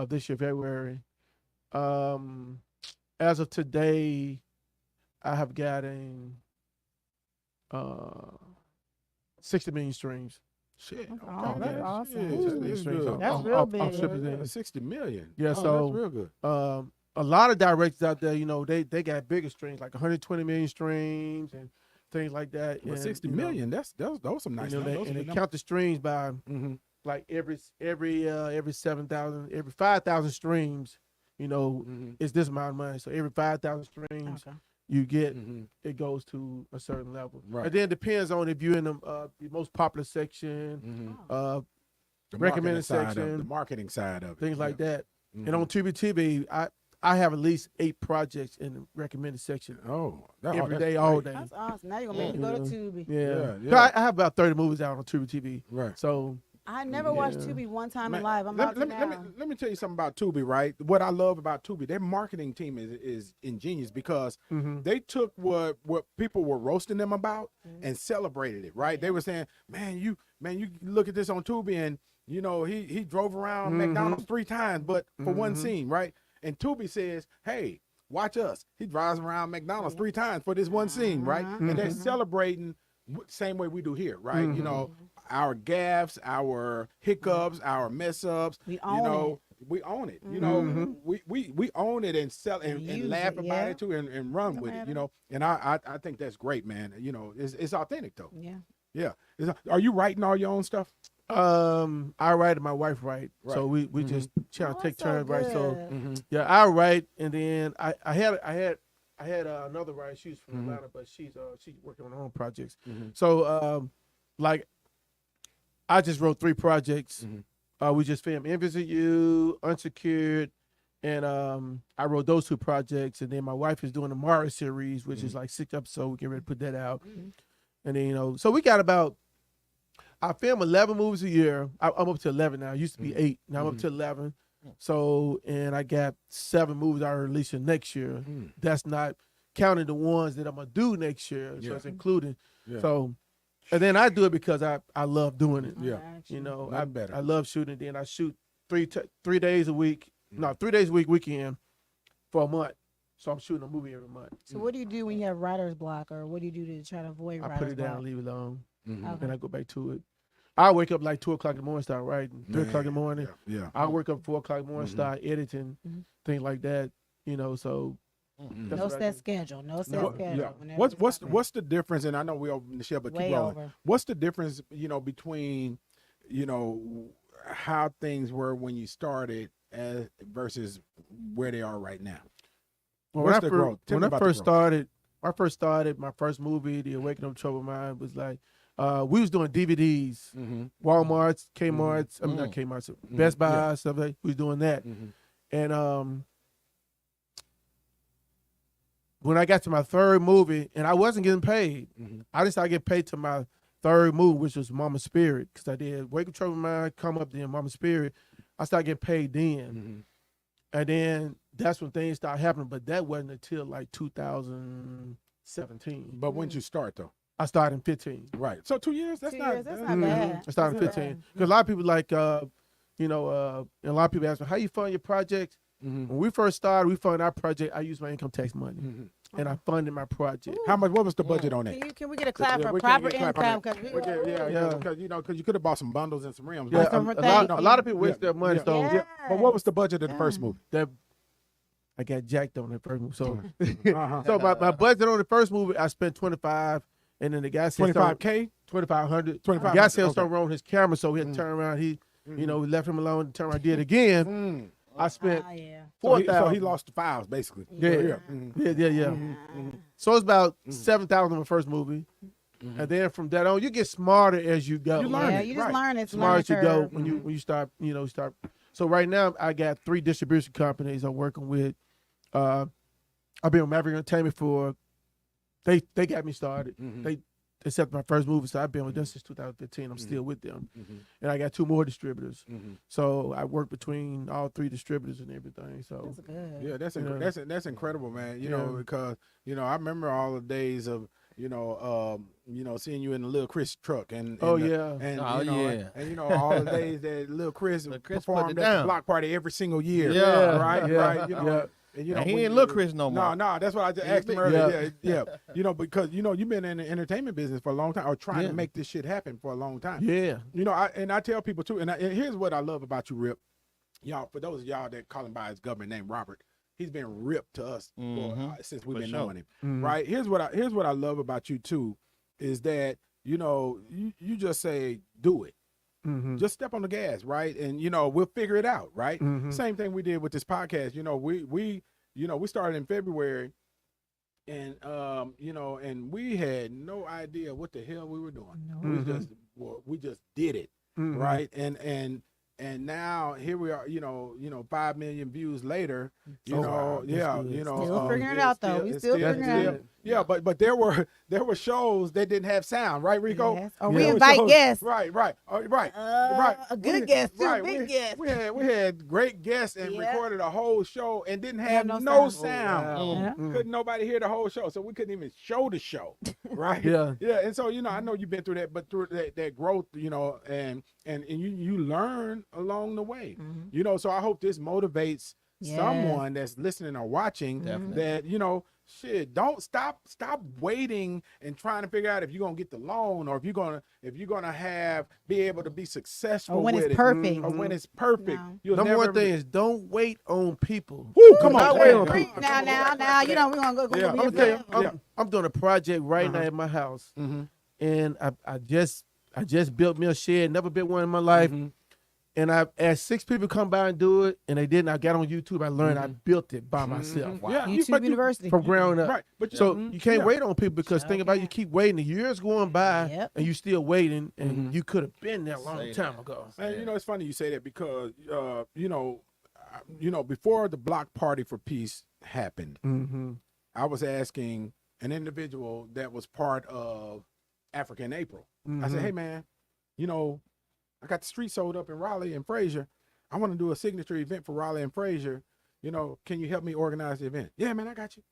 this year February. As of today, I have gotten 60 million streams. Shit. Oh, that's awesome. That's real big. 60 million. Yeah, so that's real good. A lot of directors out there, they got bigger streams, like 120 million streams and things like that. But and, 60 million, those some nice numbers. And they count the streams by like every 7,000, every 5,000 streams, it's this amount of money. So every 5,000 streams you get, it goes to a certain level. Right. And then it depends on if you're in the most popular section, The recommended marketing side section, the marketing side of it. things like that. And on Tubi TV, I have at least 8 projects in the recommended section. Every day, all day. That's awesome. Now you're going to make me go to Tubi. Yeah. I have about 30 movies out on Tubi TV. Right. So I never watched Tubi one time in live. Let me tell you something about Tubi, right? What I love about Tubi, their marketing team is ingenious because they took what people were roasting them about and celebrated it, right? They were saying, man, you look at this on Tubi and he drove around McDonald's 3 times, but for one scene, right? And Tubi says, hey, watch us. He drives around McDonald's 3 times for this one scene, right? And they're celebrating same way we do here, right? Our gaffes, our hiccups, our mess ups. We own it. We own it. We own it and sell and laugh about it too and run with it. And I think that's great, man. It's authentic though. Yeah. Are you writing all your own stuff? I write and my wife write. Right. So we just try to take turns, so right? So yeah, I write, and then I had another writer. She's from Atlanta, but she's working on her own projects. So like I just wrote 3 projects. We just filmed Invisible You, Unsecured, and I wrote those 2 projects. And then my wife is doing the Mara series, which is like 6 episodes. We get ready to put that out. And then so we got about. I film 11 movies a year. I'm up to 11 now. It used to be 8. Now I'm up to 11. So, and I got 7 movies I'm releasing next year. That's not counting the ones that I'm going to do next year. So it's including. So, and then I do it because I love doing it. I love shooting. Then I shoot 3 days a week. No, 3 days a week, weekend for a month. So I'm shooting a movie every month. So what do you do when you have writer's block, or what do you do to try to avoid writer's block? I put it down, leave it alone, and I go back to it. I wake up like 2 o'clock in the morning, start writing. 3 o'clock in the morning. Yeah. I wake up 4 o'clock in the morning, start editing, things like that. So no set schedule. No set schedule. Yeah. What's the difference? And I know we over the show, but keep rolling. Over. What's the difference? Between how things were when you started versus where they are right now. Well, when I first started, my first movie, The Awakening of Troubled Mind, was like. We was doing DVDs, Walmart's, Kmart's, I mean not Kmart's, Best Buy, stuff like that. We was doing that. And when I got to my 3rd movie, and I wasn't getting paid, I just started getting paid to my 3rd movie, which was Mama Spirit, because I did Wake Up Troubled Mind, Come Up, then Mama Spirit. I started getting paid then. And then that's when things started happening, but that wasn't until like 2017. But when did you start though? I started in 15. Right. So 2 years. That's 2 not. years, that's not bad. I started in That's not 15 because a lot of people like, you know, and a lot of people ask me, how you fund your projects? When we first started, we funded our project. I used my income tax money, and I funded my project. How much? What was the budget on that? Can we get a clap for we can't proper get a clap on income? that. Yeah. Because you could have bought some bundles and some rims. Yeah, But- a lot of people waste their money. So Yeah. But what was the budget of the first movie? that I got jacked on that first movie. So, Uh-huh. so my budget on the first movie, I spent 25, and then the guy said 25K. 2,500. The 2,500, guy said okay. something wrong with his camera, so he had to turn around. He, you know, we left him alone. Turn around, did it again. I spent Oh, yeah. So he 4,000. lost the files basically. Yeah. Yeah. So it's about 7,000 on the first movie, and then from that on, you get smarter as you go. You learn Yeah, it, you just right. learn it. Smart as you learning go curve. when you start, you know, start. So right now, I got 3 distribution companies I'm working with. I've been with Maverick Entertainment for. They got me started. They accepted my first movie, so I've been with them since 2015. I'm still with them, and I got 2 more distributors. So I work between all 3 distributors and everything. So That's good. Yeah, Yeah. that's incredible, man. You Yeah. know, because I remember all the days of seeing you in the Lil Chris truck and Oh, the- yeah. and Oh, you know, yeah. and all the days that Lil Chris Lil Chris put performed it at the down. block party every single year. Yeah. right. You know, Yeah. and you And he when ain't you- Lil Chris no more. No, that's what I just asked him been- earlier. Yeah. You know, because you've been in the entertainment business for a long time, or trying Yeah. to make this shit happen for a long time. yeah, You know, I tell people too, and here's what I love about you, Rip. Y'all, for those of y'all that call him by his government name, Robert, he's been ripped to us since we've For been sure. knowing him, right? Here's what I love about you too, is that you just say do it, just step on the gas, right? And we'll figure it out, right? Same thing we did with this podcast. We started in February, and and we had no idea what the hell we were doing. We just did it, right? And now here we are, 5 million views later, Wow, that's good. Still figuring it out, though. We still figuring it out. Yeah, but there were shows that didn't have sound, right, Rico? Yes. Or There we were invite shows- guests. Right, right, right. A good guest, too. Right, Big guest. We had great guests and Yeah. recorded a whole show and didn't Have have no no sound. sound. Yeah. Couldn't nobody hear the whole show, so we couldn't even show the show, right? Yeah. Yeah, and so I know you've been through that, but through that growth, and you learn along the way, So I hope this motivates Yes. someone that's listening or watching that shit, don't stop waiting and trying to figure out if you're gonna get the loan or if you're gonna be able to be successful Or when with it's it, perfect. or when it's perfect. No. You'll Number never one thing is don't wait on people. Woo, come Don't on, wait on man. people. Now, we're gonna go. Yeah. I'm gonna tell you, Yeah. I'm doing a project right now at my house, and I just built me a shed. Never built one in my life, and I had 6 people come by and do it, and they didn't. I got on YouTube. I learned. I built it by myself. Yeah, YouTube University. From ground up. Right, but So you can't yeah. wait on people because think about it, you keep waiting. The years going by, Yep. and you still waiting, and you could have been there a long time ago. And it's funny you say that because before the block party for peace happened, I was asking an individual that was part of African April. I said, "Hey man, I got the street sold up in Raleigh and Frazier. I want to do a signature event for Raleigh and Frazier. Can you help me organize the event?" "Yeah, man, I got you.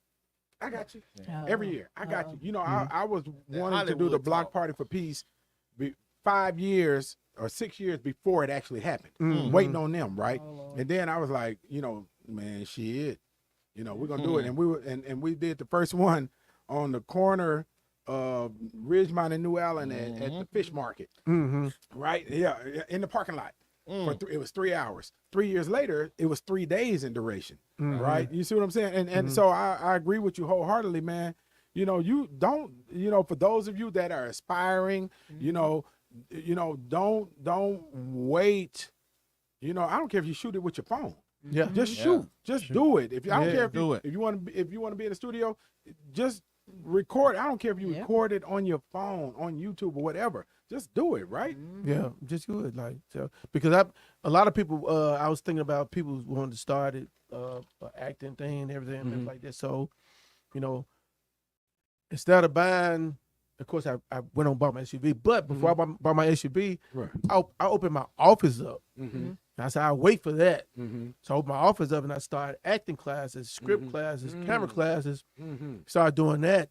Every year, I got you. I was wanting to do the Hollywood block talk. party for peace 5 years or 6 years before it actually happened, waiting on them, right? And then I was like, man, shit, we're gonna do it. And we did the first one on the corner of Ridgemont and New Allen at the fish market, right? Yeah, in the parking lot. It was 3 hours. 3 years later, it was 3 days in duration, right? You see what I'm saying? And so I agree with you wholeheartedly, man. You don't, for those of you that are aspiring, don't wait. I don't care if you shoot it with your phone. Yeah. Just shoot. Just do it. I don't care if you want to be in the studio, just record. I don't care if you record it on your phone, on YouTube or whatever. Just do it, right? Yeah, just good. Because a lot of people, I was thinking about people wanting to start it, acting thing and everything and like that. So, instead of buying, of course, I went on and bought my SUV. But before I bought my SUV, Right. I opened my office up. And And I said, I wait for that. Mm-hmm. So I opened my office up and I started acting classes, script classes, camera classes. Started doing that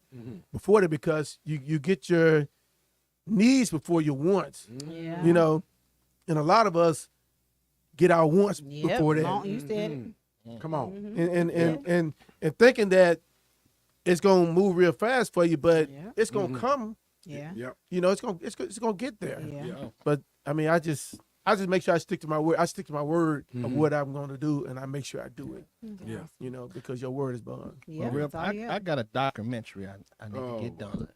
before that because you get your needs before your wants. Yeah. You know, and a lot of us get our wants before that. You said it. Come on. And thinking that it's gonna move real fast for you, but it's gonna come. Yeah. Yep. You know, it's gonna get there. Yeah. But I mean, I just make sure I stick to my word. I stick to my word of what I'm gonna do, and I make sure I do it. Yeah. You know, because your word is bond. Yeah. Well, I got a documentary I need to get done.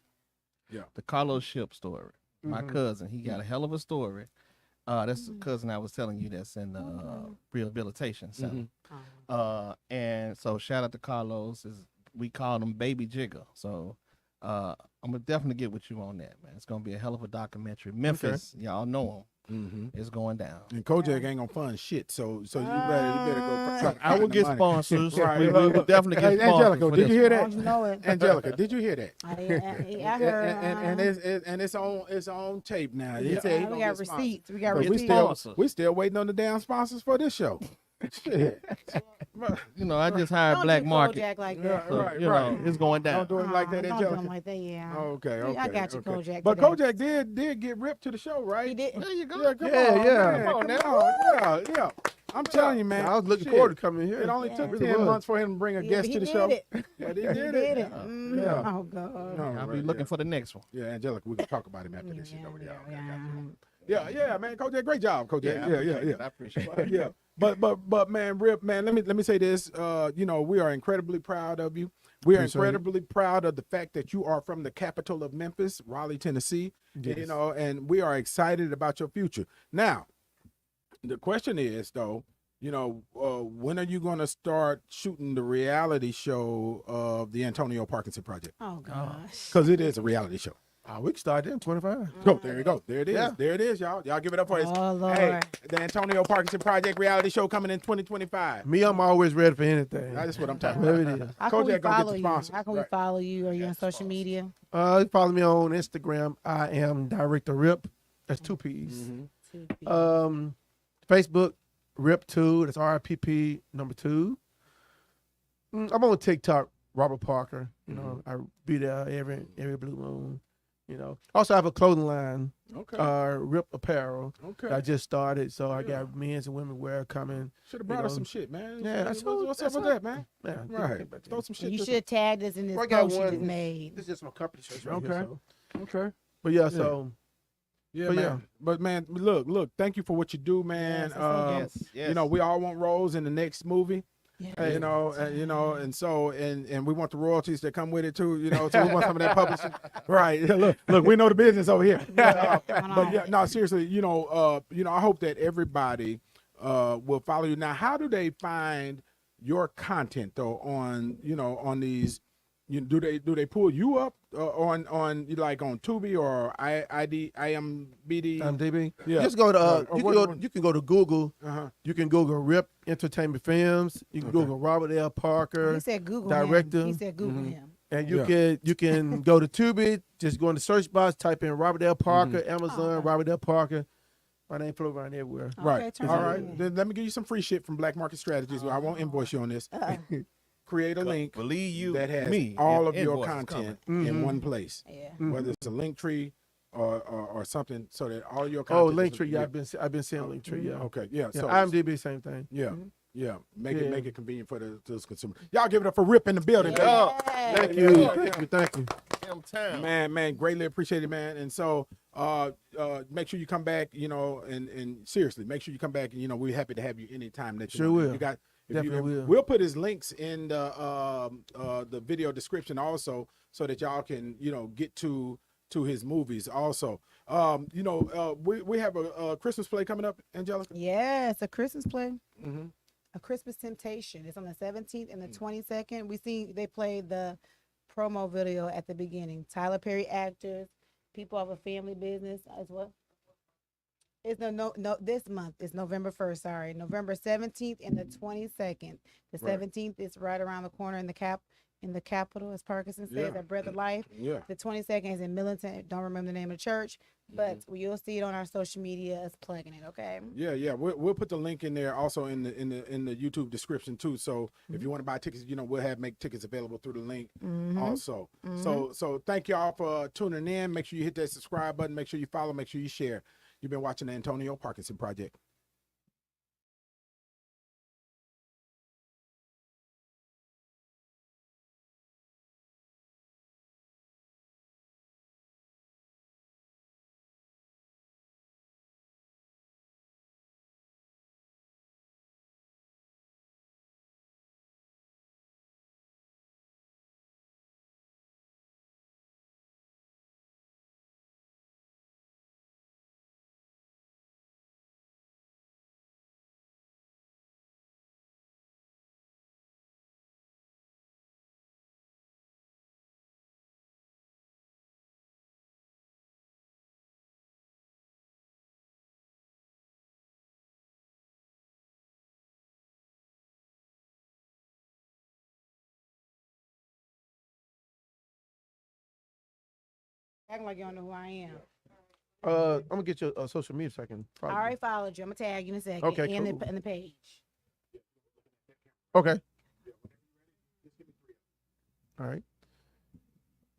Yeah. The Carlos Ship story. My cousin, he got a hell of a story. That's the cousin I was telling you that's in the rehabilitation center. And so shout out to Carlos. We call him Baby Jigger. So I'm gonna definitely get with you on that, man. It's gonna be a hell of a documentary. Memphis, y'all know him. It's going down. And Kojak ain't gonna fund shit, so you better go. I will get sponsors. Right. We will definitely get sponsors. Angelica, did you hear that? You know it. Angelica, did you hear that? I heard. And it's on tape now. We got receipts. We got But receipts. we still waiting on the damn sponsors for this show. Shit. You know, I just hired Black Market. Kojak like that. So, you know, it's going down. Don't do it like that, Don't do Angelica. him like that, yeah. Okay. I got you, Kojak. But today. Kojak did get ripped to the show, right? He did. There you go. Yeah, come Yeah, on, yeah. man. Come on Come now. on. Yeah. I'm telling you, man. I was looking Shit. forward to coming here. It only Yeah. took Really 10 was. months for him to bring a guest to the show. It. Yeah, he He did did it. it. Yeah. Oh, God. I'll be looking for the next one. Yeah, Angelica, we can talk about him after this shit over there. Yeah. Yeah, man. Kojak, great job, Kojak. Yeah. I appreciate But, it. yeah. But man, Rip, man, let me say this. You know, we are incredibly proud of you. We are Appreciate it. incredibly proud of the fact that you are from the capital of Memphis, Raleigh, Tennessee. Yes. You know, and we are excited about your future. Now, the question is though, you know, when are you going to start shooting the reality show of the Antonio Parkinson Project? Oh, gosh. Because it is a reality show. We can start there in 25. Oh, there you go. There it is. Yeah. There it is, y'all. Y'all give it up for us. Oh, Lord. Hey, the Antonio Parkinson Project reality show coming in 2025. Me, I'm always ready for anything. That's what I'm talking Whatever about. it is. How can we Kojak gonna get follow the you? sponsor. How can we Right. follow you? Are you on social media? You follow me on Instagram. I am Director Rip. That's 2 P's. Facebook, Rip2. That's RIPP number 2. I'm on TikTok, Robert Parker. You know, I be there every blue moon. You know, also I have a clothing line, Okay. Rip Apparel. Okay. That I just started, so I got men's and women wear coming. Should have brought us some shit, man. Yeah, what's up with that, man? Yeah, Right. Throw some shit. You to- should have tagged us in this I got post you one. just made. This is just my company shirt right Okay. here. So. Okay. But yeah, so Yeah, But man. yeah. But man, look. Thank you for what you do, man. Yes, Yes. You know, we all want roles in the next movie. Yeah. You know, and so we want the royalties that come with it too. You know, so we want some of that publishing. Right? Look, we know the business over here. But yeah, no, seriously, you know, I hope that everybody will follow you. Now, how do they find your content though on these? Do they pull you up on like on Tubi or IMBD? IMDb. Yeah. Just go to Or you can go to Google. Uh-huh. You can Google Rip Entertainment Films. You can Google Robert L. Parker. He said Google director. him. He said Google him. And you Yeah. can go to Tubi. Just go in the search box, type in Robert L. Parker, Amazon, okay. Robert L. Parker. My name float around everywhere. Right. turn All it right. in. Then let me give you some free shit from Black Market Strategies. I won't invoice you on this. Create a link Believe you, that has me. all if of your invoices content coming. in one place, Yeah. whether it's a link tree or something, so that all your Oh, content. Linktree. Yeah, I've been seeing Linktree. Yeah. Okay. Yeah. Yeah, So IMDb, same thing. yeah. Yeah. Make Yeah. it convenient for those consumers. Y'all give it up for Rip in the building. baby. Thank you. Thank you. Damn town. Man, greatly appreciate it, man. And so, make sure you come back, you know, and seriously, make sure you come back, and you know, we're happy to have you anytime that you Sure want. will. You got, Definitely will. We'll put his links in the video description also, so that y'all can, you know, get to his movies also. You know, we have a Christmas play coming up, Angelica. Yes, a Christmas play. Mm-hmm. A Christmas Temptation. It's on the 17th and the 22nd. We see they played the promo video at the beginning. Tyler Perry actors, people of a family business as well. It's no this month. It's November 1st, sorry. November 17th and the 22nd. The Right. 17th is right around the corner in the in the Capitol, as Parkinson says, at Breath of Life. Yeah. The 22nd is in Militant. Don't remember the name of the church, but you'll see it on our social media as plugging it. Okay. Yeah. We'll put the link in there also in the YouTube description too. So if you want to buy tickets, we'll make tickets available through the link also. So thank y'all for tuning in. Make sure you hit that subscribe button. Make sure you follow. Make sure you share. You've been watching the Antonio Parkinson Project. Acting like you don't know who I am. I'm gonna get your social media so I can follow I you. already followed you. I'm gonna tag you in a second. Okay, in cool. the page. Okay. All right.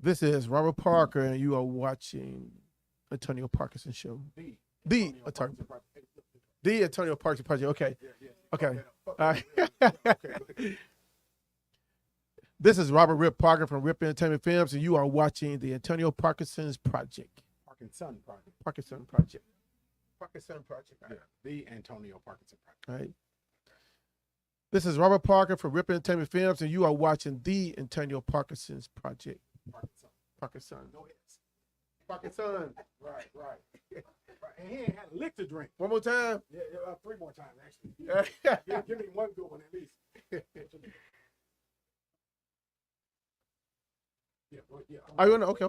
This is Robert Parker, and you are watching Antonio Parkinson Show. The Antonio Parkinson Project. Okay. Okay. All right. This is Robert Rip Parker from Rip Entertainment Films, and you are watching the Antonio Parkinson's Project. Parkinson Project. Parkinson Project. Parkinson Project. Yeah. The Antonio Parkinson Project. All right. This is Robert Parker from Rip Entertainment Films, and you are watching the Antonio Parkinson's Project. Parkinson. No hits. Parkinson. Right. And he ain't had a lick to drink. One more time. Yeah, 3 more times actually. Give me one good one at least. Are you on? Okay.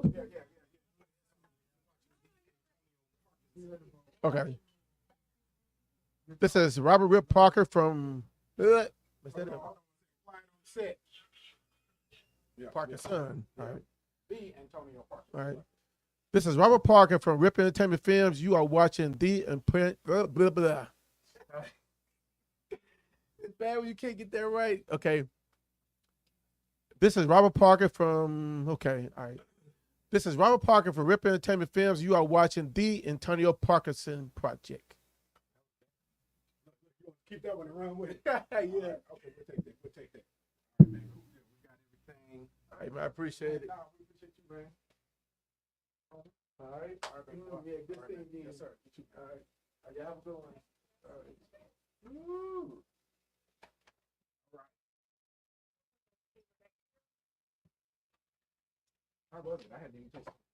Okay. This is Robert Rip Parker from Parkinson. All right. The Antonio Parkinson. All right. This is Robert Parker from Rip Entertainment Films. You are watching the blah, blah, blah. It's bad when you can't get that right. Okay. This is Robert Parker from, okay, all right. This is Robert Parker from Rip Entertainment Films. You are watching the Antonio Parkinson Project. Keep that one around with it. Yeah. Okay, we'll take that. All right, man. Cool. We got everything. All right, man. I appreciate it. No, we appreciate you, man. All right. Yeah, good seeing you. Yes, sir. You too. All right. You have a good one. All right. Woo. How was it? I hadn't even tasted it.